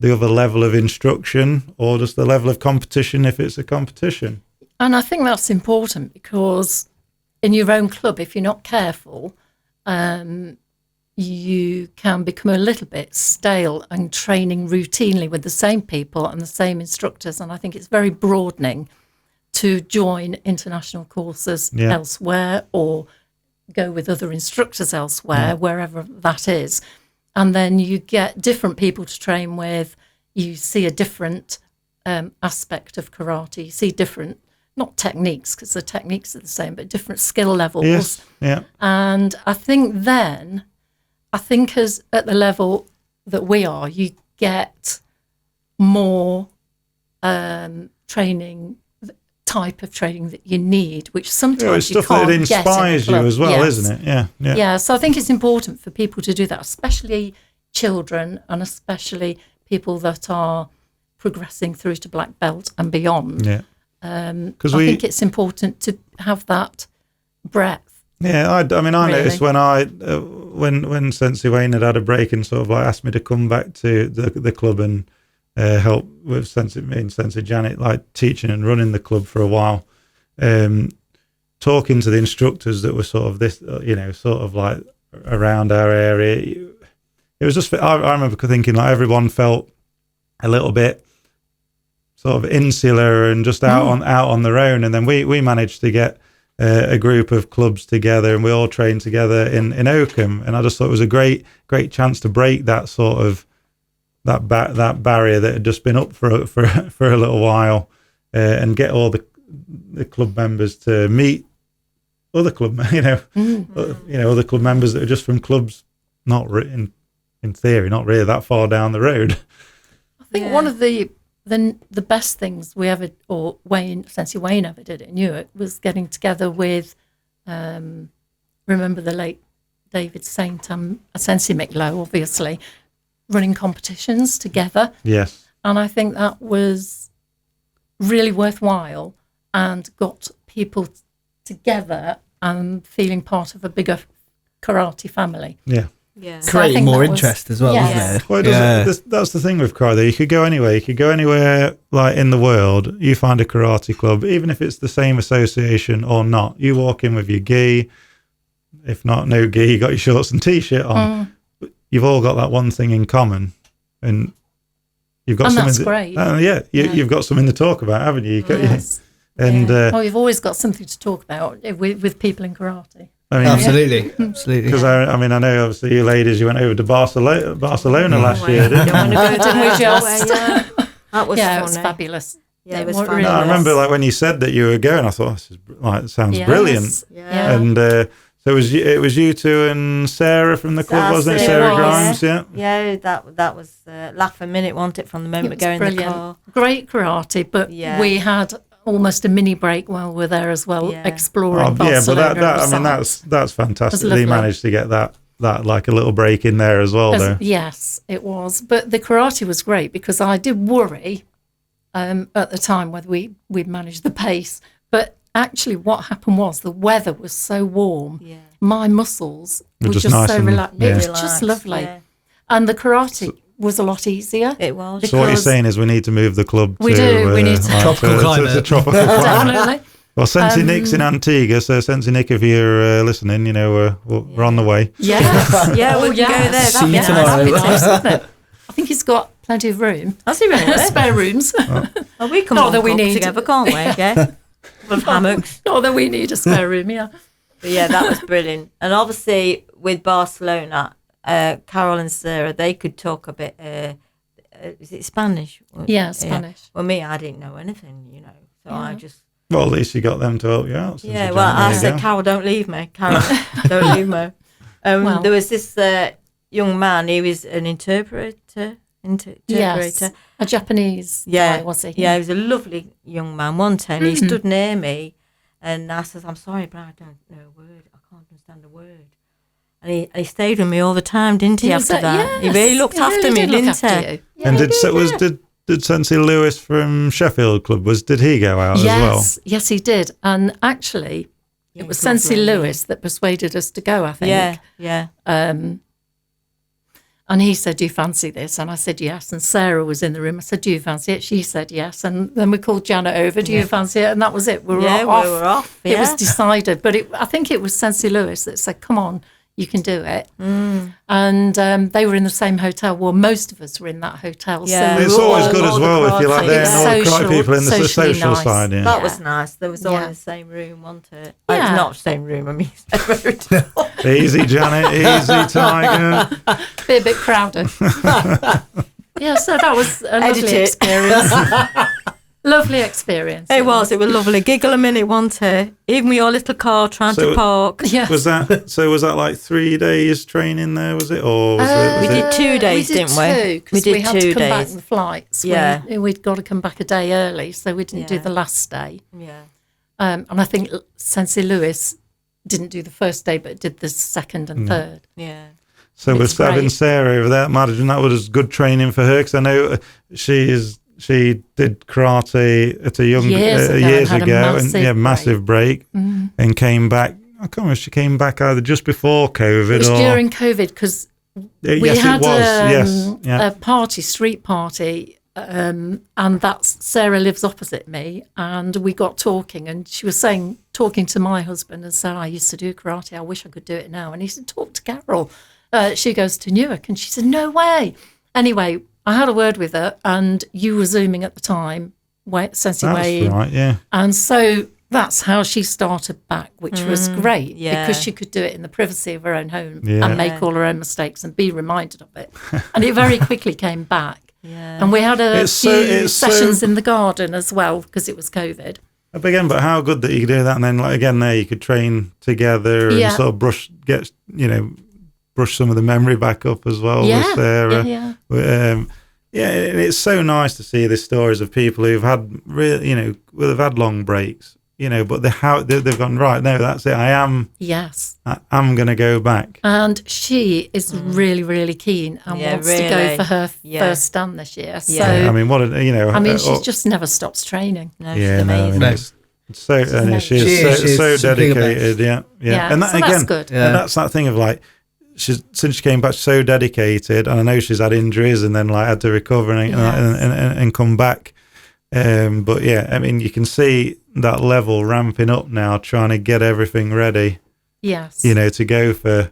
the other level of instruction or just the level of competition if it's a competition. And I think that's important because in your own club, if you're not careful, you can become a little bit stale and training routinely with the same people and the same instructors. And I think it's very broadening to join international courses elsewhere or go with other instructors elsewhere, wherever that is. And then you get different people to train with. You see a different aspect of karate. You see different, not techniques, because the techniques are the same, but different skill levels. Yes, yeah. And I think as at the level that we are, you get more training, type of training that you need, which sometimes It's you stuff that can't inspires get in a you club. as well, Yes. isn't it? Yeah, yeah. Yeah, so I think it's important for people to do that, especially children and especially people that are progressing through to black belt and beyond. Yeah. I think it's important to have that breadth. Yeah, I Really? noticed when Sensei Wayne had a break and sort of like asked me to come back to the club and help with Sensei Janet, like teaching and running the club for a while, talking to the instructors that were sort of this, sort of like around our area. It was just, I remember thinking like everyone felt a little bit sort of insular and just out on their own. And then we managed to get a group of clubs together and we all trained together in Oakham. And I just thought it was a great chance to break that sort of, that barrier that had just been up for a little while, and get all the club members to meet other club, other club members that are just from clubs not in theory not really that far down the road. I think one of the best things we ever, or Sensei Wayne ever did at Newark, was getting together with, remember the late David Saint, Sensei McLow, obviously, running competitions together. Yes. And I think that was really worthwhile and got people together and feeling part of a bigger karate family. Yeah. Yeah. So I Creating think more that was- interest as well, Yes. isn't it? Well, that's the thing with karate. You could go anywhere. You could go anywhere, like in the world. You find a karate club, even if it's the same association or not. You walk in with your gi. If not, no gi. You got your shorts and t-shirt on. But you've all got that one thing in common, and you've got And something. that's great. You've got something to talk about, haven't you? Yes. And you've always got something to talk about with people in karate. I mean, Absolutely. because I know obviously you ladies, you went over to Barcelona last year, didn't you? Don't want to go Didn't we just? That was Yeah, funny. it was fabulous. Yeah, it was What fun. really No, I was. remember like when you said that you were going, I thought this is it sounds Yes. brilliant. Yeah. And so it was you two and Sarah from the club, wasn't it? That's Sarah was. Grimes, yeah. Yeah, that was laugh a minute, wasn't it, from the moment It we was go in the brilliant. car. Great karate, but Yeah. we had almost a mini break while we were there as well, Yeah. exploring Yeah, but Barcelona. that's fantastic. It was That you lovely. managed to get that like a little break in there as well, though. Yes, it was. But the karate was great because I did worry at the time whether we'd managed the pace. But actually what happened was the weather was so warm. Yeah. My muscles Were were just just nice so and- relaxed. yeah. It was Relaxed, just lovely. yeah. And the karate was a lot easier. It was. So what you're because- saying is we need to move the club We to do, we need to- Tropical climate. to tropical climate. Definitely. Well, Sensi Nick's in Antigua, so Sensi Nick, if you're listening, we're on the way. Yes. Yeah, we can go there. See That'd you be tomorrow. nice. That'd be nice, wouldn't it? I think he's got plenty of room. That's it, really. Spare rooms. Well, we can Not walk that we up need- together, can't we? Yeah. With hammocks. Not that we need a spare room, yeah. But yeah, that was brilliant. And obviously with Barcelona, Carol and Sarah, they could talk a bit. Is it Spanish? Yeah, Spanish. Well, me, I didn't know anything, So I just. Well, at least you got them to help you out. since Yeah, you're well, doing it. I There you said, go. Carol, don't leave me. Carol, don't leave me. Well. There was this young man. He was an interpreter. Yes. A Japanese guy, was he? Yeah, he was a lovely young man. One time he stood near me, and I said, "I'm sorry, but I don't know a word. I can't understand a word." And he stayed with me all the time, didn't he? After that, he really looked after me, didn't he? Yeah. And did Sensi Lewis from Sheffield Club did he go out as well? Yes, he did. And actually, it was Sensi Lewis that persuaded us to go, I think. Yeah. And he said, "Do you fancy this?" And I said, "Yes." And Sarah was in the room. I said, "Do you fancy it?" She said, "Yes." And then we called Janet over, "Do you fancy it?" And that was it. We were off. Yeah. It was decided. But I think it was Sensi Lewis that said, "Come on, you can do it." And they were in the same hotel. Well, most of us were in that hotel. Yeah. So we It's were always all- good as all well the if you're like karate. there and all the Social- karate people in the socially social nice. side. Yeah. That was nice. There was all Yeah. in the same room, wasn't it? Yeah. Not the same room. I mean, same room. Easy, Janet. Easy, Tiger. Be a bit crowded. Yeah, so that was a Edit lovely it. experience. Lovely experience. It was lovely. Giggle a minute, wasn't it? Even with your little car trying So- to park. Yeah. Was that like 3 days training there? Was it or was We it? did 2 days, didn't we? We We did had 2 to come back days. with flights. Yeah. We'd got to come back a day early, so we didn't do Yeah. the last day. Yeah. And I think Sensi Lewis didn't do the first day, but did the second and third. Yeah. So It's was having great. Sarah over there, imagine that was good training for her because I know she did karate at a young Years ago years and had a ago, and massive yeah, massive break, and came back. I can't remember if she came back either just before COVID It was or during COVID because we yes, had it was. a party, street party, and that's Sarah lives opposite me, and we got talking, and she was talking to my husband and said, "I used to do karate. I wish I could do it now." And he said, "Talk to Carol. She goes to Newark," and she said, "No way." Anyway, I had a word with her, and you were Zooming at the time, Sensi That's Wayne, right, yeah. and so that's how she started back, which was great yeah. because she could do it in the privacy of her own home Yeah. and make all her own mistakes and be reminded of it. And it very quickly came back. Yeah. And we had a It's few so- sessions in the garden as well because it was COVID. But again, but how good that you could do that, and then like again there you could train together and Yeah. sort of brush some of the memory back up as well with Sarah. Yeah. And it's so nice to see the stories of people who've had they've had long breaks, but they've gone right. No, that's it. I'm going to go back. And she is really, really keen and Yeah, wants to go really. for her Yeah. first stand this year. So, Yeah. I mean, she just never stops training. No, she's yeah, no, I amazing. mean, it's so and she She is is so simply the dedicated. Yeah, and that so again, that's good. Yeah. and that's that thing of like. Since she came back, so dedicated, and I know she's had injuries and then like had to recover and come back. But yeah, I mean, you can see that level ramping up now, trying to get everything ready. Yes. To go for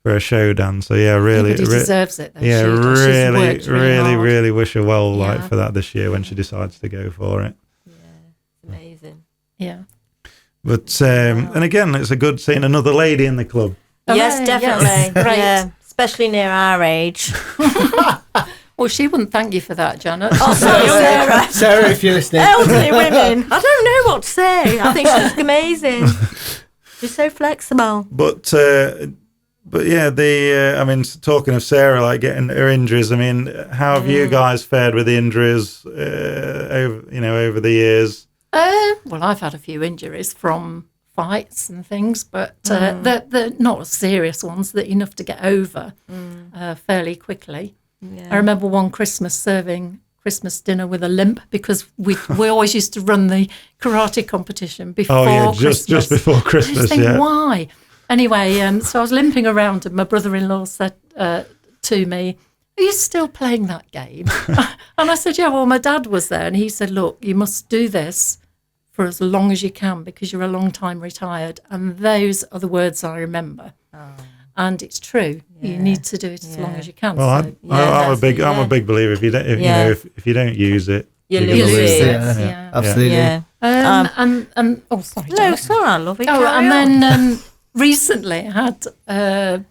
a showdown. So yeah, really, Everybody deserves it. Though. yeah, She's really, worked really hard. really wish her well, like Yeah. for that this year when she decides to go for it. Amazing. Yeah. But and again, it's a good seeing another lady in the club. Yes, Hooray, definitely. yes. Great. Yeah, especially near our age. Well, she wouldn't thank you for that, Janet. Oh, sorry, Sarah. Sarah, if you're listening. Elderly women. I don't know what to say. I think she's amazing. She's so flexible. But yeah, I mean, talking of Sarah, like getting her injuries. I mean, how have you guys fared with the injuries over the years? Well, I've had a few injuries from fights and things, but they're not serious ones. They're enough to get over fairly quickly. Yeah. I remember one Christmas serving Christmas dinner with a limp because we always used to run the karate competition before Christmas. just before I Christmas. just think, Yeah. why? Anyway, so I was limping around and my brother-in-law said to me, are you still playing that game? And I said, yeah, well, my dad was there. And he said, look, you must do this for as long as you can because you're a long time retired. And those are the words I remember. Oh. And it's true. Yeah. You need to do it as long as you can. Well, I'm a big believer. If you don't, if you don't use it, you lose it. Yeah. Absolutely. Yeah. Sorry. No, sorry, I love it. Oh, and then recently I had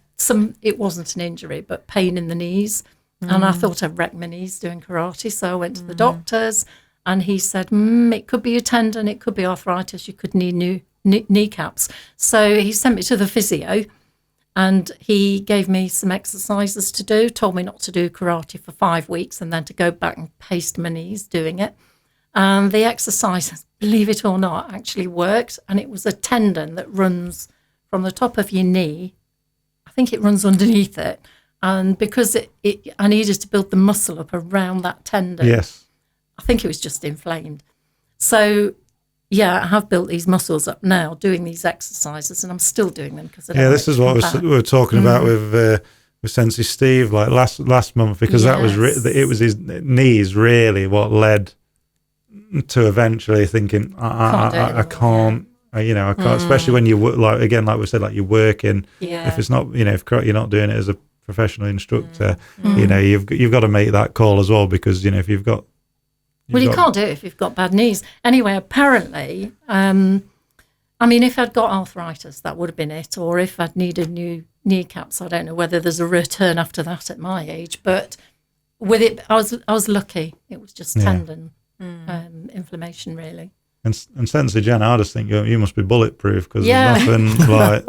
it wasn't an injury, but pain in the knees. And I thought I'd wrecked my knees doing karate. So I went to the doctors and he said, it could be a tendon, it could be arthritis, you could need new kneecaps. So he sent me to the physio. And he gave me some exercises to do, told me not to do karate for 5 weeks and then to go back and paste my knees doing it. And the exercises, believe it or not, actually worked. And it was a tendon that runs from the top of your knee. I think it runs underneath it. And because I needed to build the muscle up around that tendon. Yes. I think it was just inflamed. So... yeah, I have built these muscles up now doing these exercises, and I'm still doing them because this is what we were talking about with Sensei Steve like last month because that was it was his knees really what led to eventually thinking I can't I can't especially when you like we said like you're working if it's not if you're not doing it as a professional instructor you've got to make that call as well because if you've got you can't do it if you've got bad knees. Anyway, apparently, if I'd got arthritis, that would have been it. Or if I'd needed new kneecaps, I don't know whether there's a return after that at my age. But with it, I was lucky. It was just tendon inflammation, really. And Sensei Jen, I just think you must be bulletproof because there's nothing like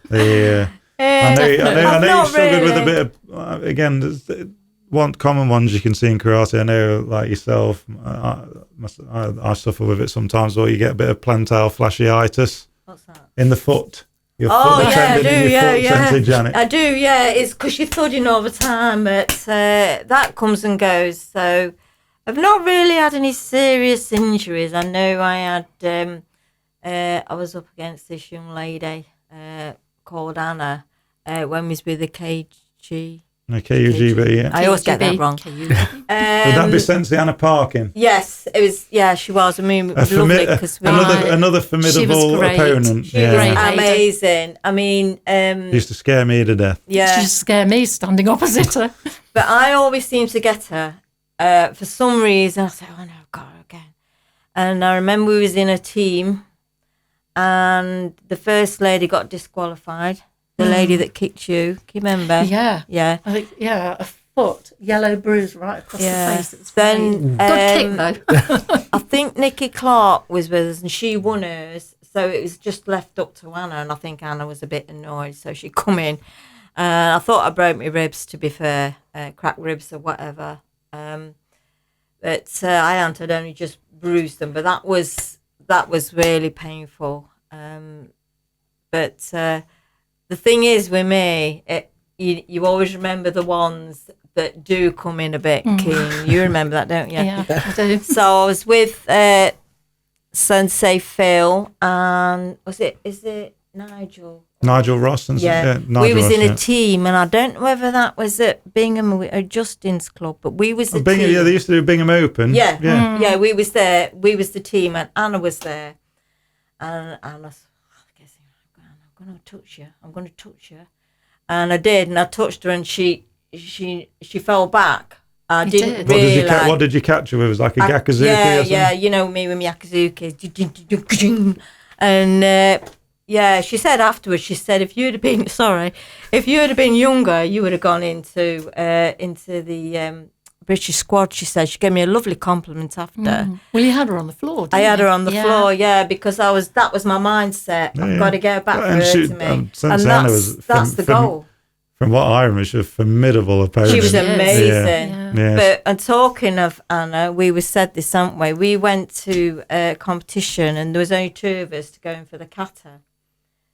the. I know you struggled with a bit of again. One common ones you can see in karate, I know, like yourself, I suffer with it sometimes, or you get a bit of plantar fasciitis. What's that? In the foot. I do, Sensei Janet. I do, yeah. It's because you're thudding all the time, but that comes and goes. So I've not really had any serious injuries. I know I had, I was up against this young lady called Anna when we was with the KG. KUGB, yeah. I always get that wrong. Would that be Sensei Anna Parkin? Yes, it was. Yeah, she was. I mean, it was lovely because another formidable opponent. She was amazing. I mean, she used to scare me to death. Yeah, she used to scare me standing opposite her. But I always seem to get her for some reason. I say, "Oh no, God, again." And I remember we was in a team, and the first lady got disqualified. The lady that kicked you, can you remember? Yeah. Yeah. I think, a foot, yellow bruise right across the face. It's then, good kick, though. I think Nikki Clark was with us and she won hers. So it was just left up to Anna. And I think Anna was a bit annoyed. So she come in. I thought I broke my ribs, to be fair, cracked ribs or whatever. But I had only just bruised them. But that was really painful. The thing is with me, you always remember the ones that do come in a bit keen. You remember that, don't you? Yeah, I do. So I was with Sensei Phil and is it Nigel? Nigel Ross. Nigel we was Ross, in a team, and I don't know whether that was at Bingham or Justin's club, but we was the team. Yeah, they used to do Bingham Open. Yeah, we was there. We was the team, and Anna was there, and Anna. I'm going to touch you. And I did, and I touched her, and she fell back. I didn't really what did you catch her with? It was like a Gyakuzuki or something? Yeah, you know me with my Gyakuzuki. And she said afterwards, if you'd have been younger, you would have gone into the British squad, she said. She gave me a lovely compliment after. Well, you had her on the floor, didn't you? I had her on the floor, because that was my mindset. I've got to get back for her to me. And that's the goal. From what I remember, she was a formidable opponent. She was amazing. Yeah. And talking of Anna, we said this, haven't we? We went to a competition and there was only 2 of us to go in for the kata.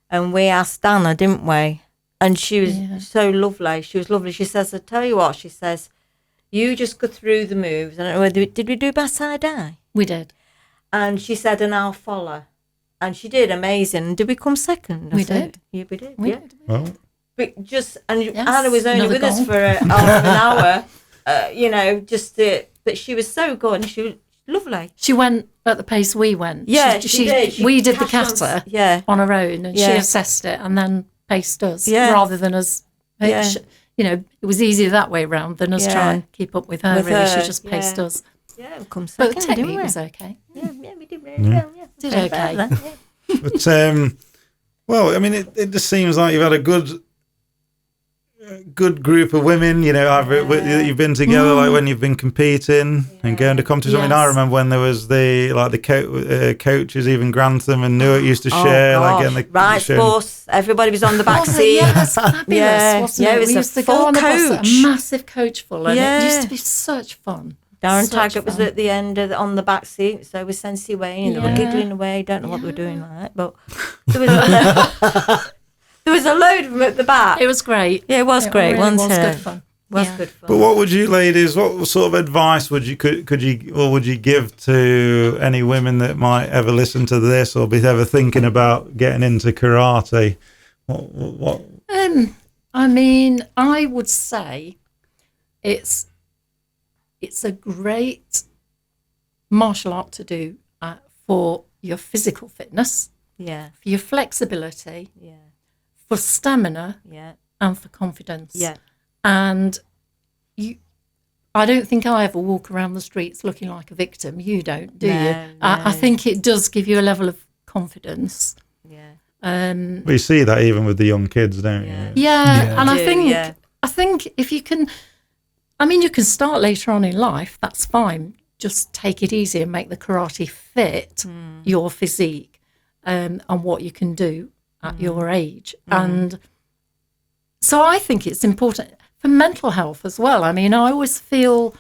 And we asked Anna, didn't we? And she was so lovely. She was lovely. She says, I tell you what, she says, you just go through the moves. I don't know whether did we do backside eye? We did. And she said, and I'll follow. And she did, amazing. And did we come second? We did. Yeah, we did. We did. Well, But just and Yes, Anna was only another with us goal. for half an hour, but she was so good and she was lovely. She went at the pace we went. Yeah, she did. We did the cashed on- kata on her own, and she Yeah. assessed it and then paced us Yeah. rather than us. Yeah. It was easier that way round than us Yeah. try and keep up with her. With really, her, she just paced yeah. us. Yeah, we come But second, the didn't technique we? was okay. Yeah, we did really well. Yeah, Did Very okay. well then, yeah. But well, I mean, it just seems like you've had a good group of women. Either you've been together, like when you've been competing and going to competitions. I mean, I Yes. remember when there was the coaches, even Grantham and Newark used to share, like getting the right showing- bus. Everybody was on the back Oh, seat. yeah, that's fabulous, Yeah, wasn't yeah, it? it was We a used to full go on a bus, coach. a massive coach full, and Yeah. it used to be such fun. Darren Such Taggart was fun. at the end on the back seat, so was Sensei Wayne. They were Yeah. giggling away. Don't know what they were doing like, but there was a load of them at the back. It was great. Yeah, it was great, really wasn't was it? good fun. Was Yeah. good fun. But what would you ladies? What sort of advice would you give to any women that might ever listen to this or be ever thinking about getting into karate? What? I mean, I would say it's a great martial art to do for your physical fitness, Yeah, for your flexibility, yeah, for stamina, yeah, and for confidence. yeah. And I don't think I ever walk around the streets looking like a victim. You don't, do you? No, I no. think it does give you a level of confidence. Yeah. We see that even with the young kids, don't you? Yeah. Yeah, and do, I think if you can, I mean, you can start later on in life. That's fine. Just take it easy and make the karate fit your physique and what you can do at your age. And so I think it's important for mental health as well. I mean, I always feel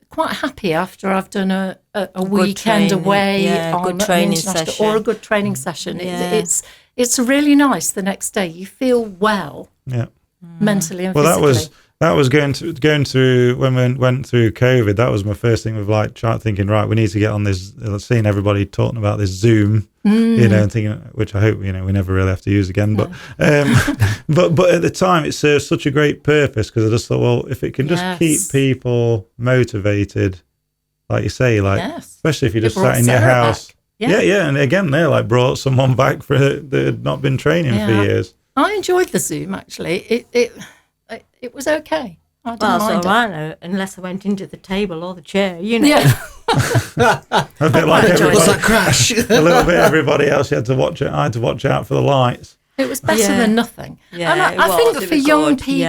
quite happy after I've done a weekend training, away yeah, on good an training international session. or a good training session. Yeah. It's really nice the next day. You feel well Yeah. mentally and Well, physically. that was going through when we went through COVID. That was my first thing of like thinking, right, we need to get on this. Seeing everybody talking about this Zoom, and thinking, which I hope we never really have to use again. But but at the time, it served such a great purpose because I just thought, well, if it can just keep Yes. people motivated, like you say, like Yes. especially if you It just brought sat in your Sarah house. back. Yeah, and again, they like brought someone back that had not been training for Yeah. years. I enjoyed the Zoom actually. It was okay. I didn't Well, mind so it. I know, unless I went into the table or the chair, Yeah. A bit like Was everybody, that crash? a little bit everybody else. You had to watch it. I had to watch out for the lights. It was better Yeah. than nothing. Yeah, and it I was. think It for was young good. people,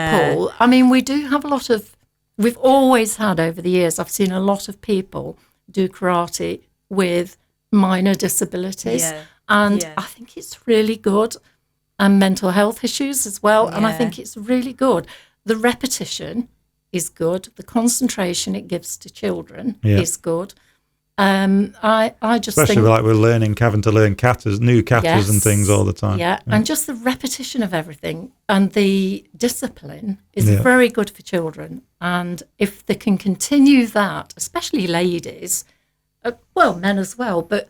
Yeah. I mean, we do have a lot of, we've always had over the years, I've seen a lot of people do karate with minor disabilities. Yeah. And Yeah. I think it's really good. And mental health issues as well. And I Yeah. think it's really good. The repetition is good. The concentration it gives to children Yeah. is good. I just Especially think like we're having to learn new katas and Yes. things all the time. Yeah, and just the repetition of everything and the discipline is Yeah. very good for children. And if they can continue that, especially ladies, well, men as well, but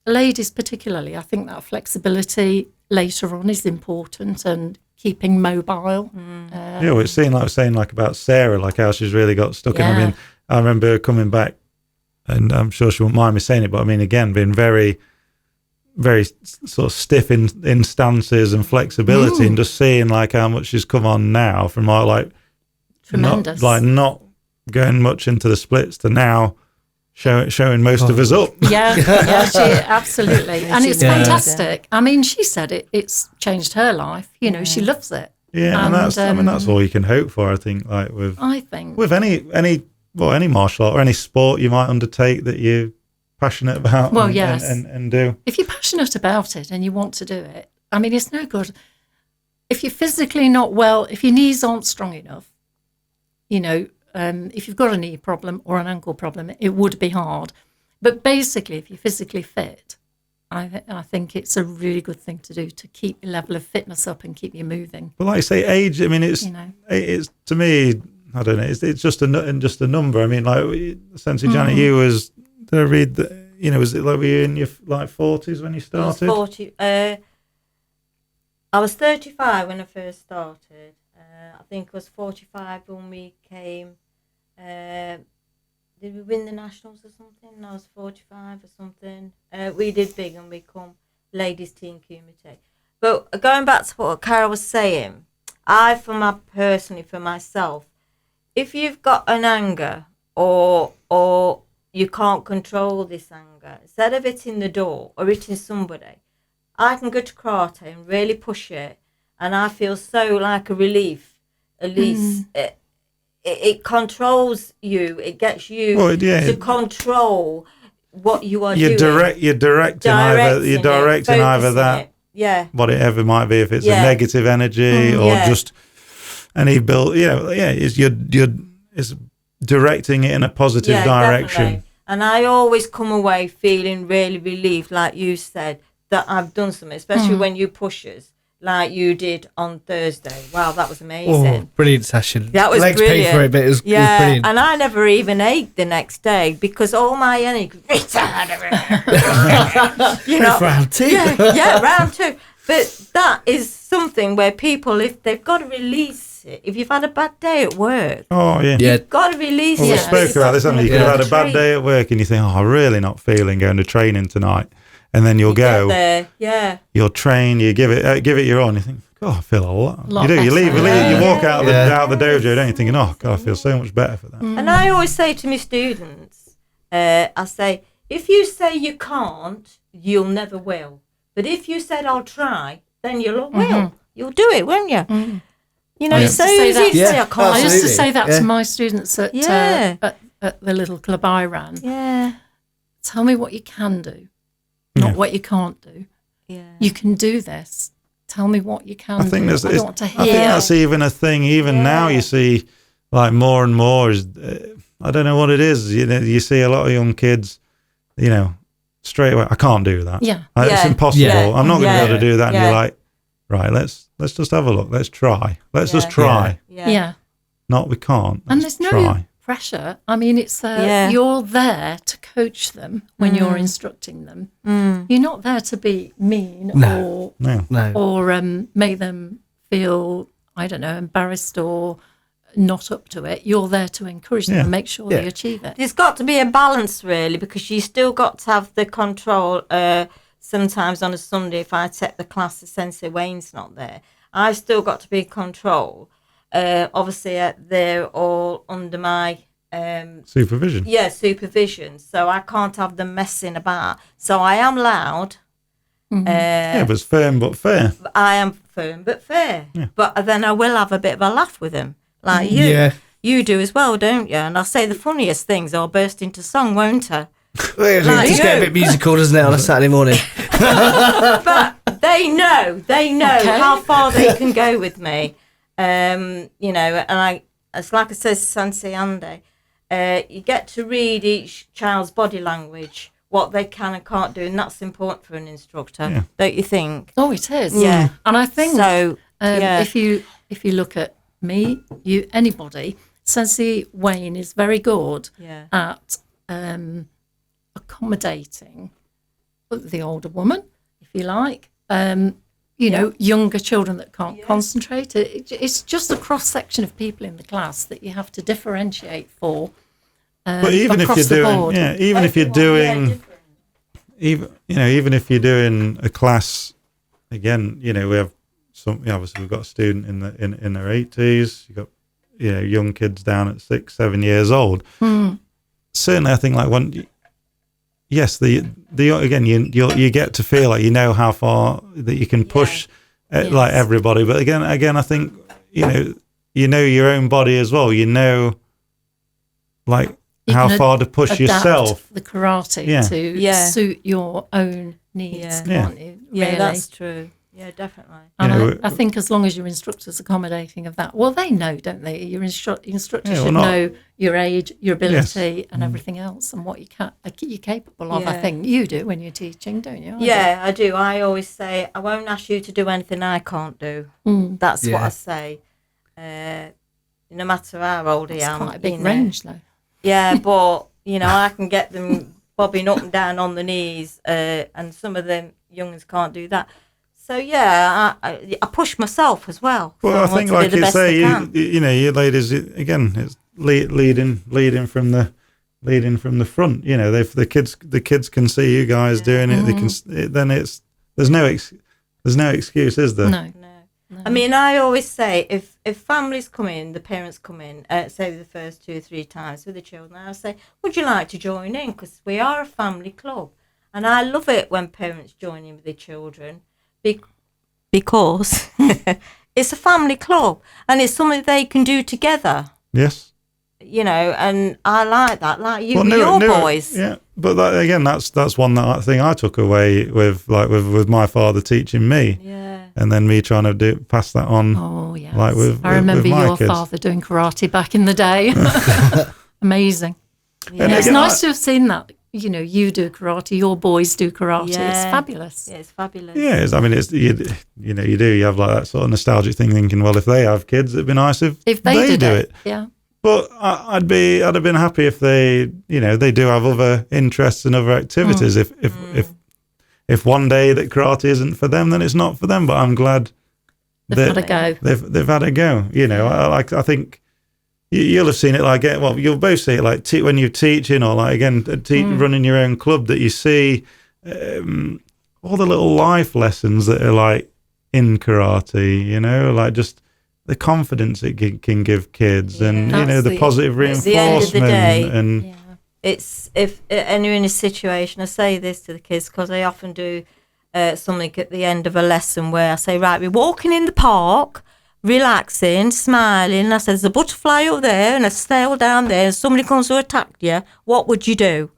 ladies particularly, I think that flexibility later on is important and keeping mobile. Yeah, well, it's saying like about Sarah, like how she's really got stuck in. I Yeah. mean, I remember her coming back, and I'm sure she won't mind me saying it, but I mean, again, being very, very sort of stiff in stances and flexibility, and just seeing like how much she's come on now from like Tremendous. not going much into the splits to now showing most of us up. Yeah, she absolutely, and it's Yeah. fantastic. I mean, she said it's changed her life. You know, she loves it. Yeah, and that's that's all you can hope for. I think like I think. with any martial art or any sport you might undertake that you're passionate about. Well, and, yes. and do. If you're passionate about it and you want to do it, I mean, it's no good. If you're physically not well, if your knees aren't strong enough, if you've got a knee problem or an ankle problem, it would be hard. But basically, if you're physically fit, I think it's a really good thing to do to keep your level of fitness up and keep you moving. But like I say, age. I mean, it's to me. I don't know. It's just a number. I mean, like Sensei Janet, you was. Did I read that? Was it like were you in your like 40s when you I was started? 40. I was 35 when I first started. I think I was 45 when we came. Did we win the nationals or something? I was 45 or something. We did big and we come ladies team community. But going back to what Cara was saying, personally for myself, if you've got an anger or you can't control this anger, instead of hitting the door or hitting somebody, I can go to karate and really push it, and I feel so like a relief. At least it controls you. It gets you to control what you are doing. You're directing either that, whatever it might be, if it's a negative energy or just any build. It's directing it in a positive direction. Definitely. And I always come away feeling really relieved, like you said, that I've done something, especially when you push us, like you did on Thursday. Wow, that was amazing. Oh, brilliant session. That was Legs brilliant. paid for it, but it was brilliant. And I never even ate the next day because all my energy round two. Round two. But that is something where people, if they've got to release it, if you've had a bad day at work, you've got to release it. We spoke about this, haven't you? You could have had a bad day at work and you think, I'm really not feeling going to training tonight. And then you'll go there, you'll train, you give it your all, and you think, God, I feel a lot. You do, you leave, you walk out of the dojo, don't you, thinking, oh, God, I feel so much better for that. And I always say to my students, I say, if you say you can't, you'll never will. But if you said I'll try, then you'll will. You'll do it, won't you? You know, it's so easy to say I can't. I used to say that to my students at the little club I ran. Yeah. Tell me what you can do. Not what you can't do. Yeah. You can do this. Tell me what you can do. I don't want to hear. I think that's even a thing. Even now you see like more and more. I don't know what it is. You see a lot of young kids, straight away, I can't do that. It's impossible. Yeah. I'm not going to be able to do that. And you're like, right, let's just have a look. Let's try. Let's just try. Yeah. Not we can't. And there's no pressure. I mean, it's you're there to coach them when you're instructing them. You're not there to be mean or make them feel, I don't know, embarrassed or not up to it. You're there to encourage them and make sure they achieve it. There's got to be a balance, really, because you still got to have the control. Sometimes on a Sunday, if I take the class, the Sensei Wayne's not there, I've still got to be in control. Obviously, they're all under my supervision. Yeah, supervision. So I can't have them messing about. So I am loud. But it's firm but fair. I am firm but fair. Yeah. But then I will have a bit of a laugh with them, like you. Yeah. You do as well, don't you? And I'll say the funniest things. I'll burst into song, won't I? It just get a bit musical, doesn't it, on a Saturday morning? But they know how far they can go with me. And it's like I said to Sensei Andy, you get to read each child's body language, what they can and can't do, and that's important for an instructor, don't you think? Oh, it is. Yeah. And I think so. If you look at me, anybody, Sensei Wayne is very good at accommodating the older woman, if you like. Younger children that can't concentrate. It's just a cross section of people in the class that you have to differentiate for. But even if you're doing, even if you're doing a class, again, we have obviously we've got a student in their 80s. You've got young kids down at 6-7 years old. Certainly, I think like when. Yes, again, you get to feel like how far that you can push like everybody. But again, I think you know your own body as well. Like how far to push yourself. The karate to suit your own needs. Can't you? Yeah, that's true. Yeah, definitely. And I think as long as your instructor's accommodating of that, well, they know, don't they? Your instructor should know your age, your ability, and everything else, and what you're capable of. I think you do when you're teaching, don't you? I do. I always say, I won't ask you to do anything I can't do. That's what I say. No matter how old I am. It's quite a big range, though. Yeah, but, I can get them bobbing up and down on the knees, and some of them young'uns can't do that. So yeah, I push myself as well. Well, I think, like you say, you ladies, again, it's leading from the front. You know, the kids can see you guys doing it. They can. Then there's no excuse, is there? No. I mean, I always say if families come in, the parents come in, say the first 2 or 3 times with the children, I say, would you like to join in? Because we are a family club, and I love it when parents join in with their children. Because it's a family club and it's something they can do together. Yes. You know, and I like that. Like you, your boys. Yeah, but that's one thing I took away with my father teaching me. Yeah. And then me trying to pass that on. Oh yeah. Like I remember your kids. father doing karate back in the day. Amazing. Yeah. And It's again, nice to have seen that. You know, you do karate, your boys do karate. Yeah. It's fabulous. Yeah, it's fabulous. Yeah, I mean, it's you have like that sort of nostalgic thing, thinking, well, if they have kids, it'd be nice if they do it. Yeah. But I'd have been happy if they do have other interests and other activities. If one day that karate isn't for them, then it's not for them. But I'm glad They've had a go. They've had a go. You know, I think you'll have seen it like, well, you'll both see it like when you're teaching or like again running your own club, that you see all the little life lessons that are like in karate. You know, like just the confidence it can give kids, and the positive reinforcement. At the end of the day, and it's if and you're in a situation. I say this to the kids because I often do something at the end of a lesson where I say, right, we're walking in the park, relaxing, smiling. I said, there's a butterfly up there and a snail down there, and somebody comes to attack you. What would you do?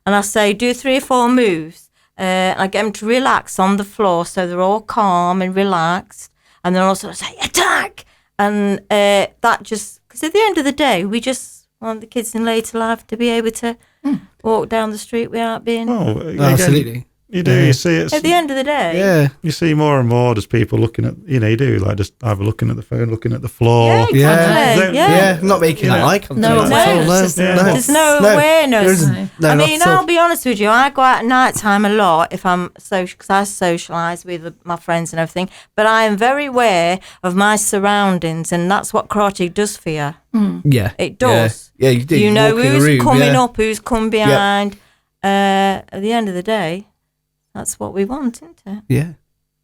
And I say, do 3 or 4 moves. I get them to relax on the floor so they're all calm and relaxed. And then also I say, attack! And that just, because at the end of the day, we just want the kids in later life to be able to walk down the street without being... Oh, absolutely. You do, you see it. At the end of the day. Yeah. You see more and more just people looking at, you do, like just either looking at the phone, looking at the floor. Yeah, exactly. Yeah. Not making eye contact. No, there's no awareness. No, I mean, I'll be honest with you, I go out at night time a lot if I'm social, because I socialise with my friends and everything, but I am very aware of my surroundings, and that's what karate does for you. Yeah. It does. Yeah, you do. You know walk in who's a room, coming up, who's come behind. At the end of the day, that's what we want, isn't it? Yeah.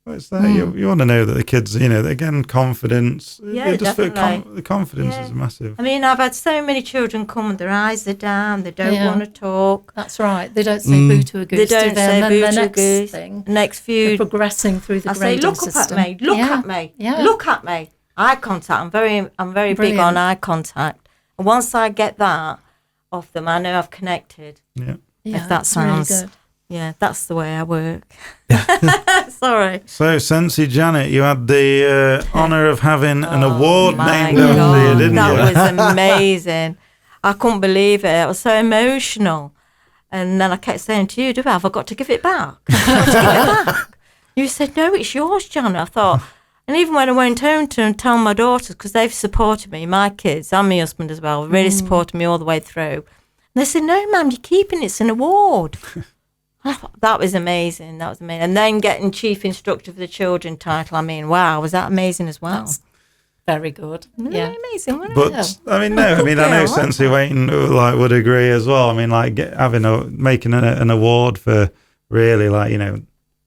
Well, it's that you want to know that the kids, again, confidence. Yeah, definitely. The confidence is massive. I mean, I've had so many children come and their eyes are down, they don't want to talk. That's right. They don't say boo to a goose. They don't say boo to a goose. Thing, next few, they're progressing through the grading system. Look at me, look at me, look at me. Eye contact. I'm very big on eye contact. And once I get that off them, I know I've connected. Yeah. If that sounds really good. Yeah, that's the way I work. Sorry. So, Sensei Janet, you had the honour of having an award named God, after you, didn't you? That was amazing. I couldn't believe it. I was so emotional. And then I kept saying to you, have I got to give it back? Have I got to give it back? You said, no, it's yours, Janet. I thought, and even when I went home to tell my daughters, because they've supported me, my kids and my husband as well, really supported me all the way through. And they said, no, Mum, you're keeping it. It's an award. That was amazing. And then getting chief instructor for the children title, I mean, wow, was that amazing as well? That's very good. Yeah, amazing. Wasn't But it? I know Sensei Wayne would agree as well. I mean, making an award for really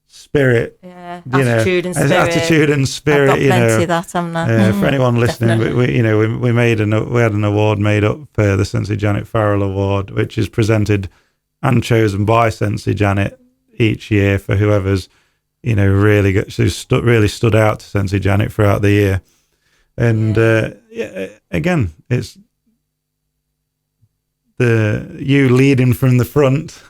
spirit. Yeah, attitude and spirit. Attitude and spirit. I've got plenty of that, haven't I? For anyone listening, we had an award made up for the Sensei Janet Farrell Award, which is presented and chosen by Sensei Janet each year for whoever's really stood out to Sensei Janet throughout the year. And again, it's you leading from the front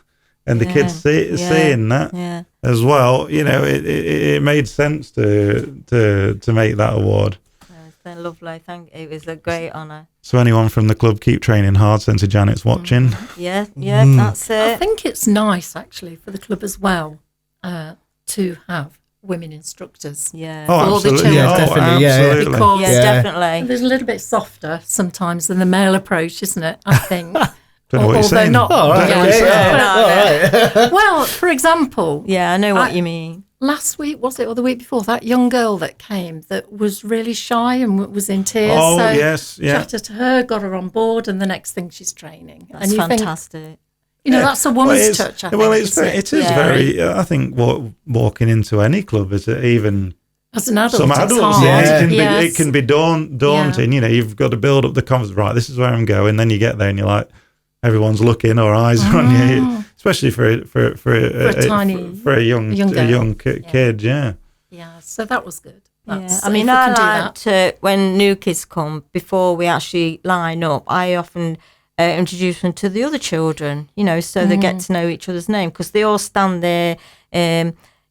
and the kids seeing that as well. It made sense to make that award. It's been lovely. It was a great honour. So anyone from the club, keep training hard. Sensei Janet's watching. Yeah, that's it. I think it's nice actually for the club as well to have women instructors. Yeah. Oh, for all the absolutely. children. Yeah, definitely. Absolutely. Because definitely. there's a little bit softer sometimes than the male approach, isn't it? I think. Don't know what you're Although saying. not. Oh, right. Yeah. Okay. No. Well, for example. Yeah, I know what you mean. last week, was it, or the week before, that young girl that came that was really shy and was in tears. Oh, so yes, yeah. chatted to her, got her on board, and the next thing she's training. That's fantastic. That's a woman's touch, I think. Well, it is very, I think, walking into any club is even... As an adult, some it's adults, hard. it can be daunting. Yeah. You've got to build up the confidence. Right, this is where I'm going. Then you get there and you're like, everyone's looking or eyes are on you, especially for a young kid. Yeah. Yeah. So that was good. I mean, I like to, when new kids come, before we actually line up, I often introduce them to the other children. So they get to know each other's name, because they all stand there.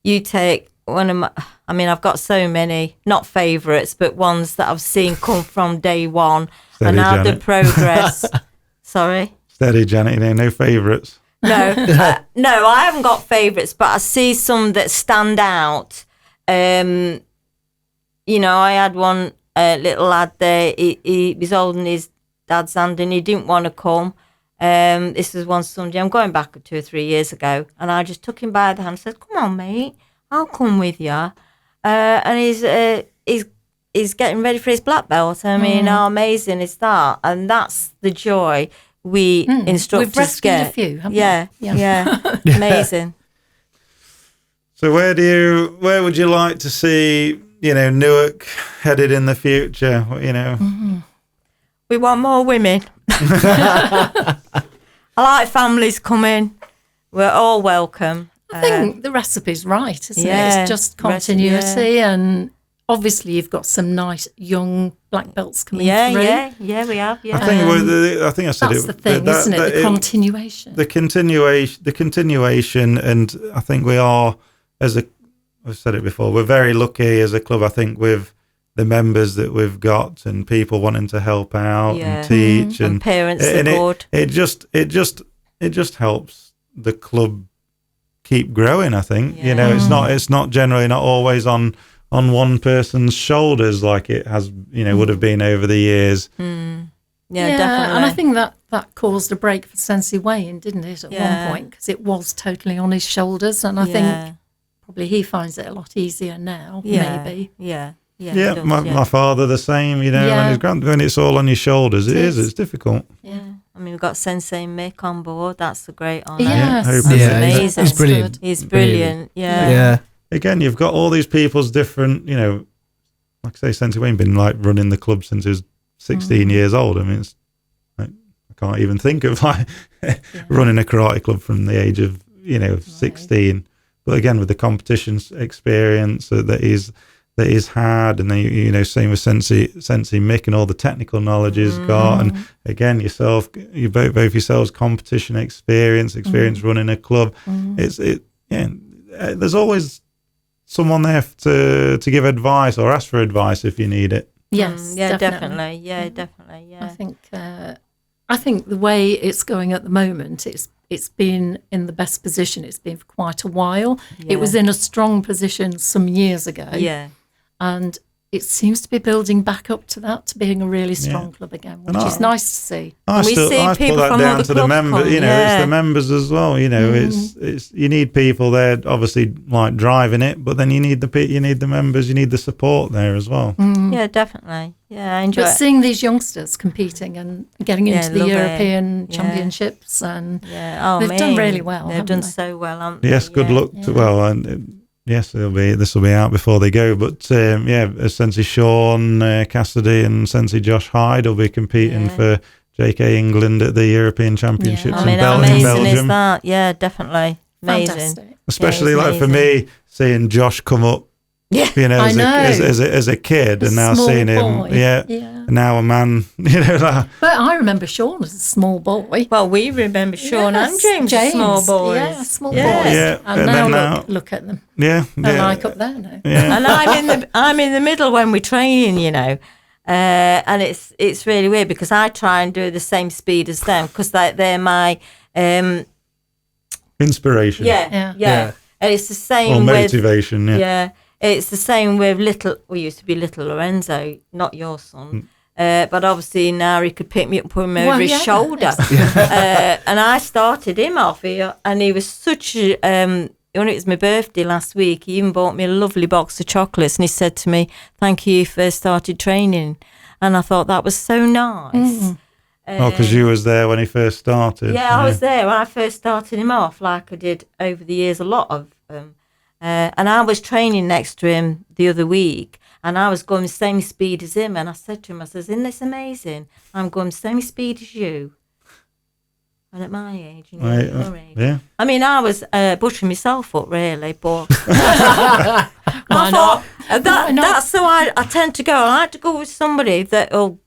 You take one of my, I mean, I've got so many, not favourites, but ones that I've seen come from day one. Steady, and how Janet. the progress. Sorry? Steady, Janet, no favourites. No, no, I haven't got favourites, but I see some that stand out. I had one little lad there, he was holding his dad's hand and he didn't want to come. This was one Sunday, I'm going back 2 or 3 years ago, and I just took him by the hand and said, come on, mate, I'll come with you. And he's getting ready for his black belt. I mean, how amazing is that? And that's the joy we instructors We've rescued get. a few, haven't we? Yeah. Amazing. So where would you like to see, Newark headed in the future? We want more women. I like families coming. We're all welcome. I think the recipe's right, isn't it? yeah, It's just continuity, and obviously you've got some nice young black belts coming through. Yeah, we have. Yeah. I think I said That's it. the thing, isn't it? The continuation. The continuation, and I think we are, I've said it before, we're very lucky as a club, I think, with the members that we've got and people wanting to help out and teach and parents support. It just helps the club keep growing. I think it's not generally not always on one person's shoulders like it has would have been over the years. Yeah, definitely. And I think that caused a break for Sensi Wayne, didn't it, at one point, because it was totally on his shoulders, and I think probably he finds it a lot easier now. Maybe. My father the same, and his when it's all on your shoulders, it's difficult. Yeah. I mean, we've got Sensei Mick on board. That's a great honour. Yes. That's amazing. He's brilliant. He's brilliant. Yeah. Again, you've got all these people's different, like I say, Sensei Wayne been like running the club since he was 16 years old. I mean, it's like, I can't even think of running a karate club from the age of 16. But again, with the competition experience that he's had, and then same with Sensei Mick and all the technical knowledge he's got, and again yourself, you both yourselves, competition experience running a club. There's always someone there to give advice or ask for advice if you need it. Yes, definitely. Yeah. I think the way it's going at the moment, it's been in the best position it's been for quite a while. It was in a strong position some years ago. Yeah. And it seems to be building back up to that, to being a really strong club again, which is nice to see. I put that down to the members. It's the members as well. It's you need people there, obviously, like driving it, but then you need the members, you need the support there as well. Yeah, definitely. Yeah, I enjoy it. But seeing these youngsters competing and getting into the European Championships, and they've done really well. They've done so well, haven't they? Yes, good luck. Yes, this will be out before they go. But Sensei Sean Cassidy and Sensei Josh Hyde will be competing for JK England at the European Championships I mean, in how Belgium. amazing is that? Yeah, definitely. Amazing. Fantastic. Especially for me, seeing Josh come up, as a kid, A and now small seeing him, boy. now a man, But I remember Sean as a small boy. Well, we remember Sean and James, small boys. Yeah, small boys. Yeah, and now look at them. Yeah, They're like up there now. Yeah. And I'm in the middle when we're training, and it's really weird because I try and do the same speed as them because they're my inspiration. Yeah. And it's the same or with motivation. Yeah, it's the same with we used to be little Lorenzo, not your son. But obviously now he could pick me up and put me over his shoulder. And I started him off here, and he was such a when it was my birthday last week, he even bought me a lovely box of chocolates, and he said to me, "Thank you for started training." And I thought that was so nice. Because you was there when he first started. Yeah, I was there when I first started him off, like I did over the years, a lot of them. And I was training next to him the other week, and I was going the same speed as him. And I said to him, I says, "Isn't this amazing? I'm going the same speed as you." And at my age, you know, your age. Yeah. I mean, I was buttering myself up, really, but Why not? That's how I tend to go. I like to go with somebody that will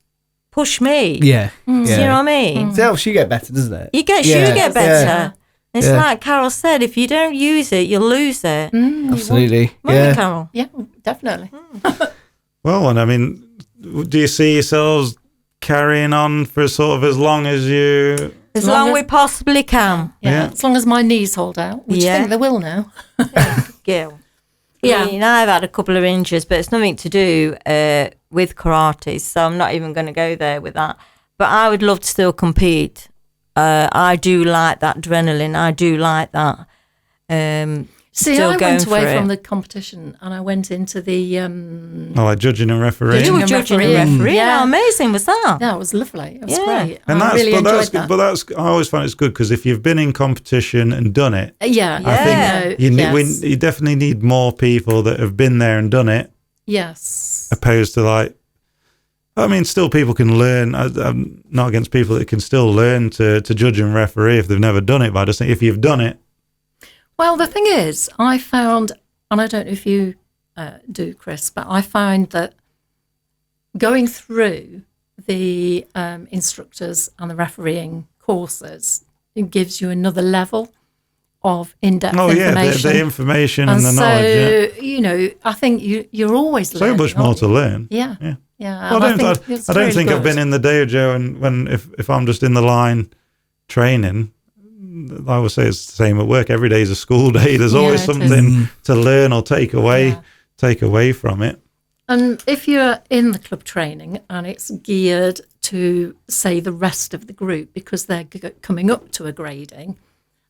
push me. Yeah. Do you know what I mean? It helps you get better, doesn't it? You get better. It's Yeah. like Carol said, if you don't use it, you'll lose it. Absolutely. Won't Yeah. you, Carol? Yeah, definitely. Well, and I mean, do you see yourselves carrying on for sort of as long as you... As long as we possibly can. Yeah. As long as my knees hold out, which I think they will now. Gil. Yeah. I mean, I've had a couple of injuries, but it's nothing to do with karate, so I'm not even going to go there with that. But I would love to still compete. I do like that adrenaline. I do like that. See, still I going went away for from it. the competition and I went into the... like judging and refereeing. You were and judging and refereeing. refereeing. Yeah. How amazing was that? Yeah, it was lovely. It was Yeah. great. And I really enjoyed that. But that's, I always find it's good because if you've been in competition and done it, Yeah. I think you need, Yes. you definitely need more people that have been there and done it, Yes. opposed to like, I mean, still people can learn. I'm not against people that can still learn to judge and referee if they've never done it, but I just think if you've done it, Well, the thing is, I found, and I don't know if you do, Chris, but I find that going through the instructors and the refereeing courses, it gives you another level of in-depth information. the information and and the so, knowledge. Yeah. you know, I think you're always So learning. much more aren't to you? learn. Yeah. Yeah. Yeah. Well, and I it's don't really think I've good. been in the dojo, and when if I'm just in the line training, I would say it's the same at work. Every day is a school day. There's Yeah, always it something to learn or take Yeah. away from it. And if you're in the club training and it's geared to, say, the rest of the group because they're coming up to a grading,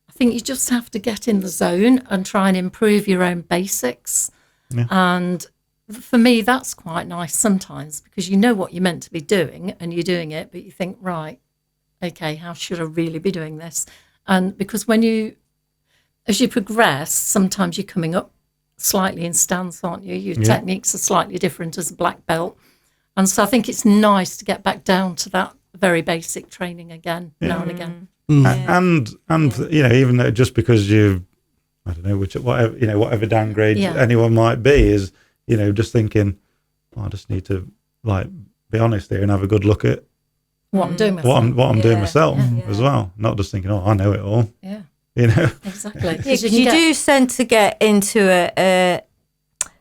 I think you just have to get in the zone and try and improve your own basics. Yeah. And for me, that's quite nice sometimes because you know what you're meant to be doing and you're doing it, but you think, right, okay, how should I really be doing this? And because as you progress, sometimes you're coming up slightly in stance, aren't you? Your techniques are slightly different as a black belt. And so I think it's nice to get back down to that very basic training again, now and again. And you know, even though just because you, I don't know, whatever downgrade anyone might be is, you know, just thinking, I just need to like be honest here and have a good look at What I'm doing myself. what I'm doing myself as well. Not just thinking, I know it all. Yeah, You know, exactly. Because you do tend to get into a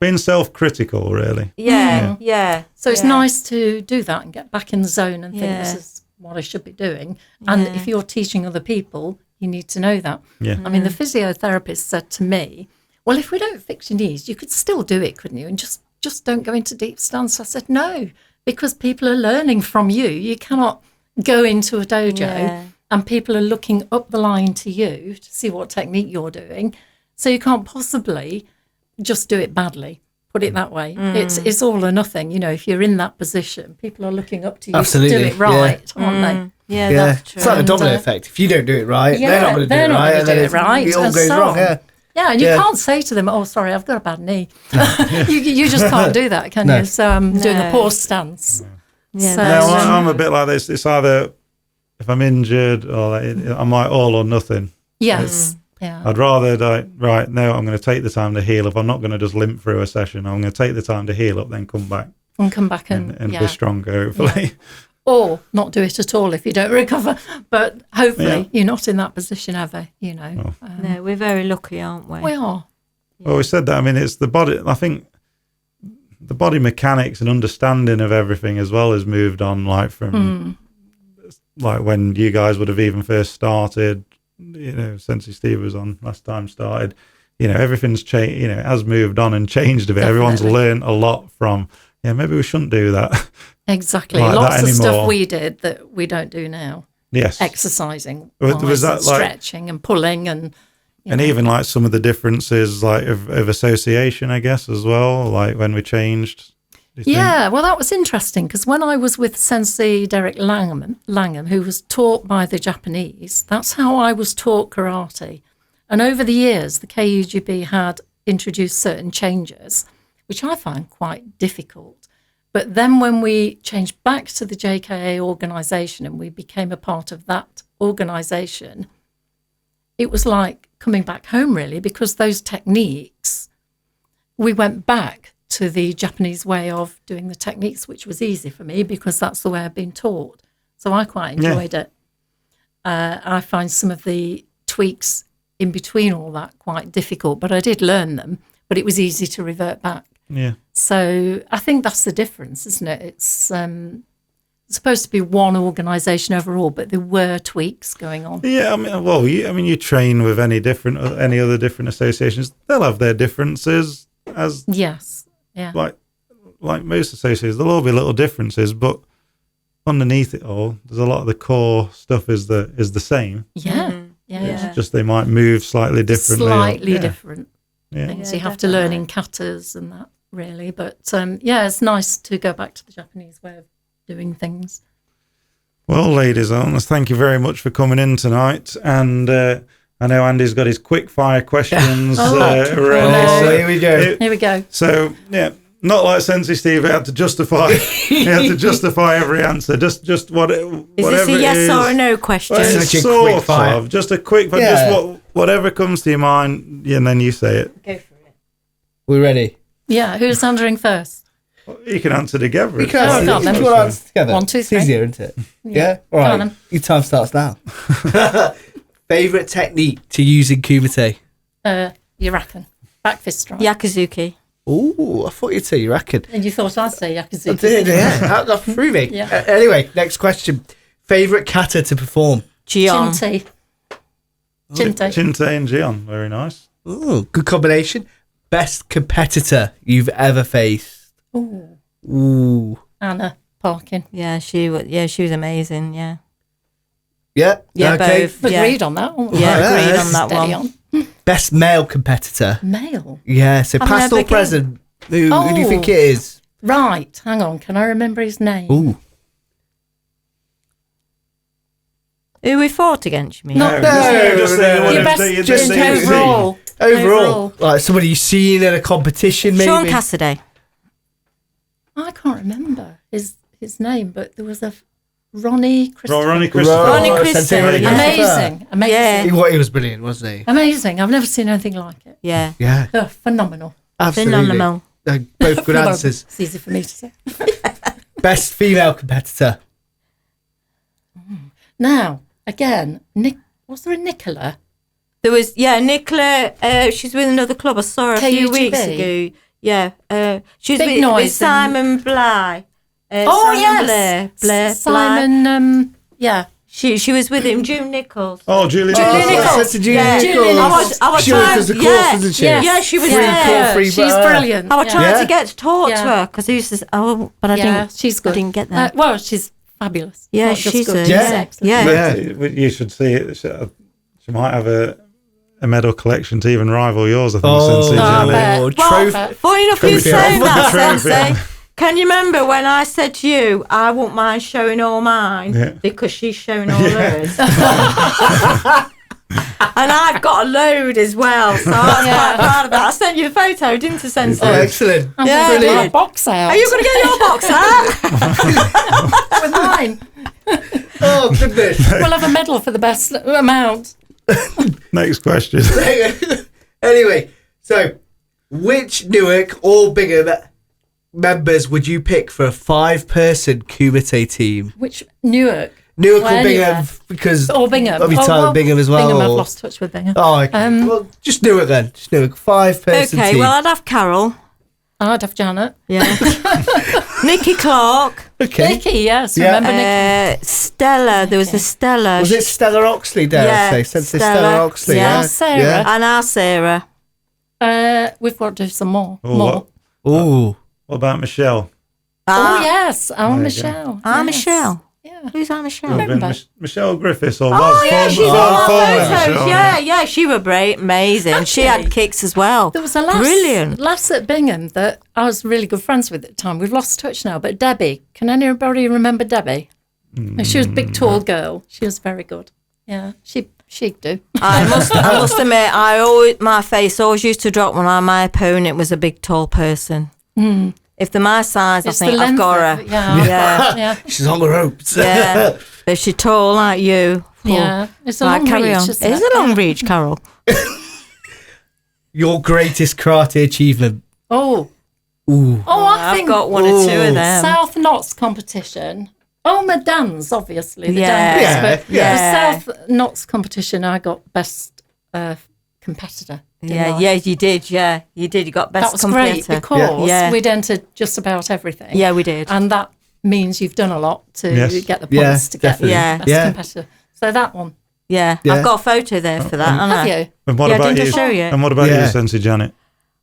being self-critical, really. yeah. So it's nice to do that and get back in the zone and think this is what I should be doing. And if you're teaching other people, you need to know that. Yeah. I mean, the physiotherapist said to me, well, if we don't fix your knees, you could still do it, couldn't you? And just don't go into deep stance. I said, no, because people are learning from you. You cannot go into a dojo and people are looking up the line to you to see what technique you're doing. So you can't possibly just do it badly. Put it that way. It's all or nothing. You know, if you're in that position, people are looking up to you Absolutely, to do it right, aren't they? Yeah, that's true. It's like the domino effect. If you don't do it right, they're not going to do it right. And then it all and goes so wrong. on. Yeah. Yeah, and you can't say to them, oh, sorry, I've got a bad knee. you just can't do that, can you? So I'm doing a poor stance. Yeah, So, No, I'm a bit like this. It's either if I'm injured or I'm like all or nothing. yes. Yeah. I'd rather right now I'm going to take the time to heal. If I'm not going to just limp through a session, I'm going to take the time to heal up, then come back And come back and be stronger, hopefully. Or not do it at all if you don't recover. But hopefully you're not in that position ever, you know. No, we're very lucky, aren't we? We are. Well, we said that. I mean, it's the body. I think the body mechanics and understanding of everything as well has moved on, like from like when you guys would have even first started. You know, Sensei Steve was on last time started. You know, everything's changed. You know, it has moved on and changed a bit. Definitely. Everyone's learned a lot from. Yeah, maybe we shouldn't do that. Exactly. Like Lots that of stuff anymore. we did that we don't do now. Yes. Exercising, Was that and like- stretching and pulling and, And even like some of the differences like of association, I guess, as well, like when we changed. Yeah, well, that was interesting because when I was with Sensei Derek Langham, who was taught by the Japanese, that's how I was taught karate. And over the years, the KUGB had introduced certain changes, which I find quite difficult. But then when we changed back to the JKA organisation and we became a part of that organisation, it was like coming back home, really, because those techniques, we went back to the Japanese way of doing the techniques, which was easy for me because that's the way I've been taught. So I quite enjoyed it. I find some of the tweaks in between all that quite difficult, but I did learn them, but it was easy to revert back. Yeah. So I think that's the difference, isn't it? It's supposed to be one organisation overall, but there were tweaks going on. Yeah, I mean, you train with any other different associations. They'll have their differences, as yes, yeah, like most associations. There'll all be little differences, but underneath it all, there's a lot of the core stuff is the same. Yeah, It's just they might move slightly differently. Different things you have definitely. to learn in katas and that, really. But it's nice to go back to the Japanese way of doing things. Well, ladies and gentlemen, thank you very much for coming in tonight. And I know Andy's got his quickfire questions ready. So here we go. Here we go. So, yeah, not like Sensei Steve, he had to justify every answer. Just whatever Is this a yes or a no question? Well, Such a sort quick fire. of. Just a quick fire. Yeah. Just whatever comes to your mind, and then you say it. Go for it. We're ready. Yeah, who's answering first? You can answer together. We can answer, go on then. you want to answer together. 1, 2, 3. It's easier, isn't it? Yeah? All Go on right. then. Your time starts now. Favourite technique to use in Kumite? You reckon? Back fist strike. Yakuzuki. Ooh, I thought you'd say you reckon. And you thought I'd say Yakuzuki. I did, yeah. That threw me. Yeah. Anyway, next question. Favourite kata to perform? Gion. Chinte. Chinte. Chinte and Gion. Very nice. Ooh, good combination. Best competitor you've ever faced? Ooh. Anna Parkin. Yeah, she was amazing. Yeah. Yeah. Yeah, okay. both. Yeah. Agreed on that. Oh, Yeah, Right. agreed on that steady one. on. Best male competitor? Male. Yeah, so I've past never or present? Who do you Oh. think it is? Right. Hang on. Can I remember his name? Ooh. Who we fought against, you mean? Not Your best just overall. Overall. Like somebody you've seen in a competition, maybe? Sean Cassidy. I can't remember his name, but there was a Ronnie Christopher. Ronnie Christopher. Ronnie Christopher, Sensei yeah. Amazing. Yeah. He was brilliant, wasn't he? Amazing. I've never seen anything like it. Yeah. Yeah, Oh, phenomenal. absolutely. Phenomenal. Both good Phenomenal. answers. It's easy for me to say. Best female competitor? Now, again, was there a Nicola? There was, Nicola, she's with another club. I saw her a few KUGB? weeks ago. Yeah. She was Big with noise Simon Bly. Oh, Simon yes. Blair. Simon, yeah. She was with him, June Nichols. Oh, Julie Julie Nichols. That's a Julie Yeah. Nichols. I was She trying- was the course, yeah. wasn't she? Yes. Yeah, she was Free there. call, free She's bar. brilliant. I was trying Yeah. to get to talk Yeah. to her because he used to say, but I Yeah, didn't. she's good. I didn't get that. Well, she's fabulous. Yeah, Not just she's good. a- She's Yeah. excellent. Yeah. You should see it. She might have a medal collection to even rival yours, I think. Oh, Sensei I Jelly. bet. Well, trophy. funny enough you Trophy. say that, Trophy. Sensei. Can you remember when I said to you, I won't mind showing all mine Yeah. because she's showing all hers? And I've got a load as well, so I was quite proud of that. I sent you a photo, didn't I, Sensei? Oh, excellent. I'm Yeah. going to get Brilliant. my box out Are you going to get your box out? with mine. Oh, goodness. We'll have a medal for the best amount. Next question. Anyway, so which Newark or Bingham members would you pick for a 5-person Kumite team? Which Newark? Newark Well, or Bingham? anywhere. Because Or Bingham. Of your time at Bingham as well. Bingham, I've or- lost touch with Bingham. Oh, okay. Well, just Newark then. Just Newark. 5-person Okay, team. well, I'd have Carol. I'd have Janet. Yeah. Nikki Clark. okay. Nikki, yes. Yeah. Remember Nikki? Stella. There was a Stella. Was it Stella Oxley, dare Yeah, I say? Sensei Stella. Stella Oxley. Yeah. Yeah. Sarah. Yeah. And our Sarah. We've got to do some more. Oh, more. what, Ooh. what about Michelle? Oh, yes. Our There you Michelle. Our Yes. Michelle. Yeah. Who's that, Michelle? Remember? Michelle Griffiths or Oh, was yeah, she's former- on my former photos. Michelle. Yeah, she was great, amazing. She had Actually, kicks as well. There was a lass, Brilliant. lass at Bingham that I was really good friends with at the time. We've lost touch now, but Debbie. Can anybody remember Debbie? She was a big, tall girl. She was very good. Yeah, she'd do. I must admit, my face always used to drop when my opponent was a big, tall person. If they're my size, It's I think the I've length got of her. it, yeah. Yeah. Yeah. She's on the ropes. Yeah. But if she's tall like you, Yeah. It's a right, long carry reach, on. isn't It is it? a long reach, Carol. Your greatest karate achievement. Oh. Ooh. Oh, I I've think got one or two of them. South Knots competition. Oh, my Dan's, obviously. The Yeah. Dan Yeah, but yeah. the South Knots competition, I got best competitor. didn't I? Yeah, you did. Yeah, you did. You got best That was great competitor. because Yeah. we'd entered just about everything. Yeah, we did. And that means you've done a lot to Yes. get the Yeah, points to get definitely. Yeah. best Yeah. competitor. So that one. Yeah. Yeah. I've got a photo there for that, haven't Have I? you? And what Yeah, about didn't I you? show you? And what about Yeah. you, Sensei Janet?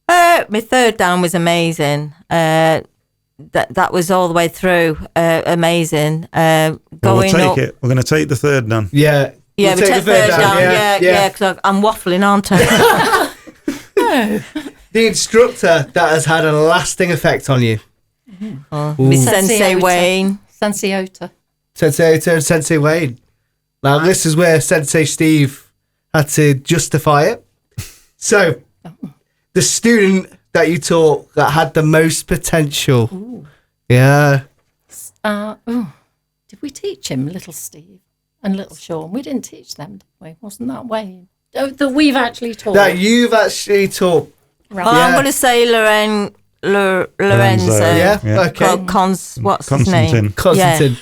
My third down was amazing. That was all the way through amazing. Well, we'll Going take up. it. We're going to take the third down. Yeah. Yeah, We'll we take third down. Yeah, because I'm waffling, aren't I? The instructor that has had a lasting effect on you. With Sensei Ota. Wayne. Sensei Ota. Sensei Ota and Sensei Wayne. Now, this is where Sensei Steve had to justify it. So, the student that you taught that had the most potential. Ooh. Yeah. Did we teach him, Little Steve and Little Sean? We didn't teach them, did we? Wasn't that Wayne? Oh, that we've actually taught. That you've actually taught. Right. Well, I'm Yeah. going to say Lorenzo. Yeah. Yeah. Okay. What's his name? Constantine. Constantine.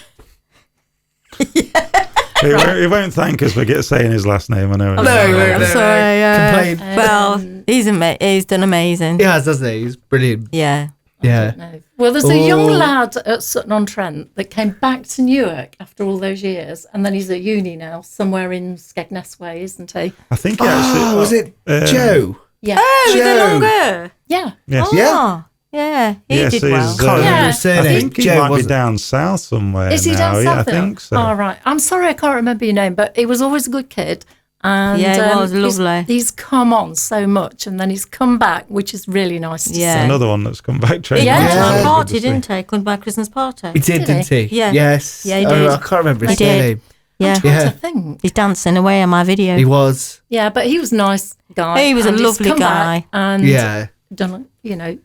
He won't thank us for saying his last name. I know. No, no, I'm no. sorry. Complain. Well, he's done amazing. He has, doesn't he? He's brilliant. Yeah. Yeah. No. Well, there's a young Oh. lad at Sutton-on-Trent that came back to Newark after all those years, and then he's at uni now, somewhere in Skegness Way, isn't he? I think he actually. Oh, was it Joe? Yeah. Oh, with the Joe. longer. Yeah. Yes. Oh, yeah. He Yes, did he's, well. Can't remember Yeah. his I surname. think he Joe might be wasn't. down south somewhere. Is he now. down Yeah, south I now? think so. Oh, right. I'm sorry I can't remember your name, but he was always a good kid. And Yeah, he was he's- lovely. He's come on so much, and then he's come back, which is really nice to Yeah. see. Another one that's come back He training. came Yeah. to Yeah. my Good party, to see. didn't he? Come back Christmas party. He did, didn't he? Yeah. Yes. Yeah, he Oh, did. I can't remember his He did. surname. Yeah. Trying Yeah. to think. He's dancing away on my video. He was. Yeah, but he was a nice guy. He was a and he's lovely come back guy. And Yeah. done,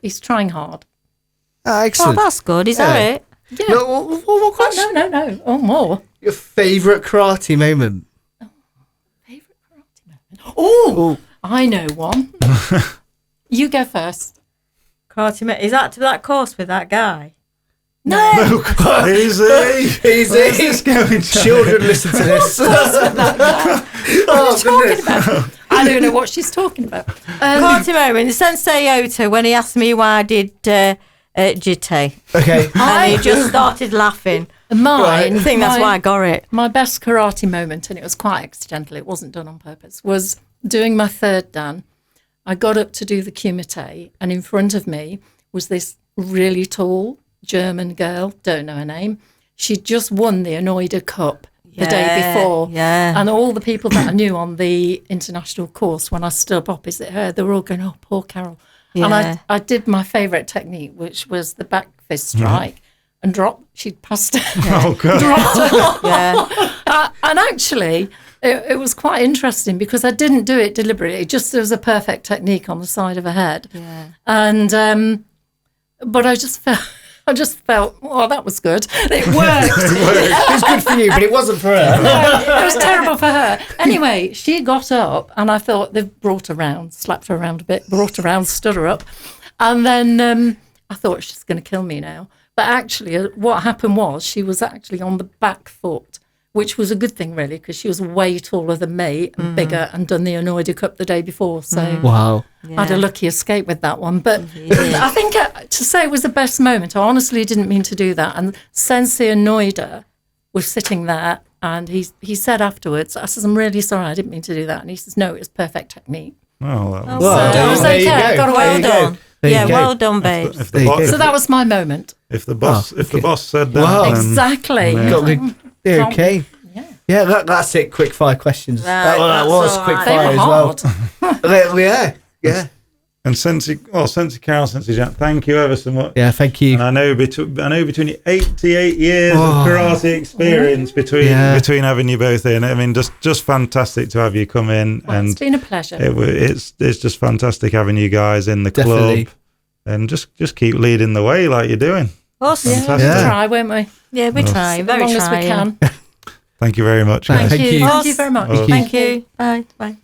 he's trying hard. Ah, Oh, excellent. that's good. Is that Yeah. it? Yeah. No, what question? No. Oh, more. Your favourite karate moment? Favourite karate moment? Oh, I know one. You go first. Karate mate. Is that to that course with that guy? No. Easy. Easy. Where's this going, Janet? Children listen to this. Talking about. I don't know what she's talking about. Karate moment. Sensei Ota, when he asked me why I did jite, Okay. and he just started laughing. Mine. I think that's why I got it. My best karate moment, and it was quite accidental, it wasn't done on purpose, was doing my third dan. I got up to do the kumite, and in front of me was this really tall German girl, don't know her name. She'd just won the Anoida Cup the day before. Yeah. And all the people that I knew on the international course, when I stood up opposite her, they were all going, oh, poor Carol. And Yeah. I did my favourite technique, which was the back fist strike, and dropped. She'd passed Oh, God. dropped her. Yeah. And actually, it was quite interesting because I didn't do it deliberately. Just there was a perfect technique on the side of her head. Yeah. And, but I just felt, oh, that was good. It worked. It was good for you, but it wasn't for her. It was terrible for her. Anyway, she got up and I thought they've brought her around, slapped her around a bit, brought her around, stood her up. And then I thought she's going to kill me now. But actually what happened was she was actually on the back foot, which was a good thing really, because she was way taller than me and bigger and done the Anoida Cup the day before. So Wow. I had a lucky escape with that one. But I think to say it was the best moment, I honestly didn't mean to do that. And Sensei Anoida was sitting there and he said afterwards, I said, I'm really sorry, I didn't mean to do that. And he says, no, it was perfect technique. Oh, that was Well, So I was there you okay, I go. got away There with you it. go. There you Yeah, go. well done, babes. If There the, you bo- go. if, So that was my moment. if the boss Oh, if the okay. boss said that, Wow. then Exactly. Yeah. Got the- yeah, okay. Yeah, that's it. Quick fire questions. Right, that that's was all quick right. They fire were as well. hard. Yeah. and Sensei Carol, Sensei Jack, thank you ever so much. Yeah, thank you. And I know between your 88 years Oh. of karate experience between having you both in, I mean, just fantastic to have you come in, Well, and it's been a pleasure. it's just fantastic having you guys in the Definitely. club, and just keep leading the way like you're doing. Awesome. Yeah, Fantastic. we'll try, won't we? Yeah, we try. As Very long as we trying. can. Thank you very much. Thank guys. you. Thank you very much. Awesome. Thank you. Bye. Bye.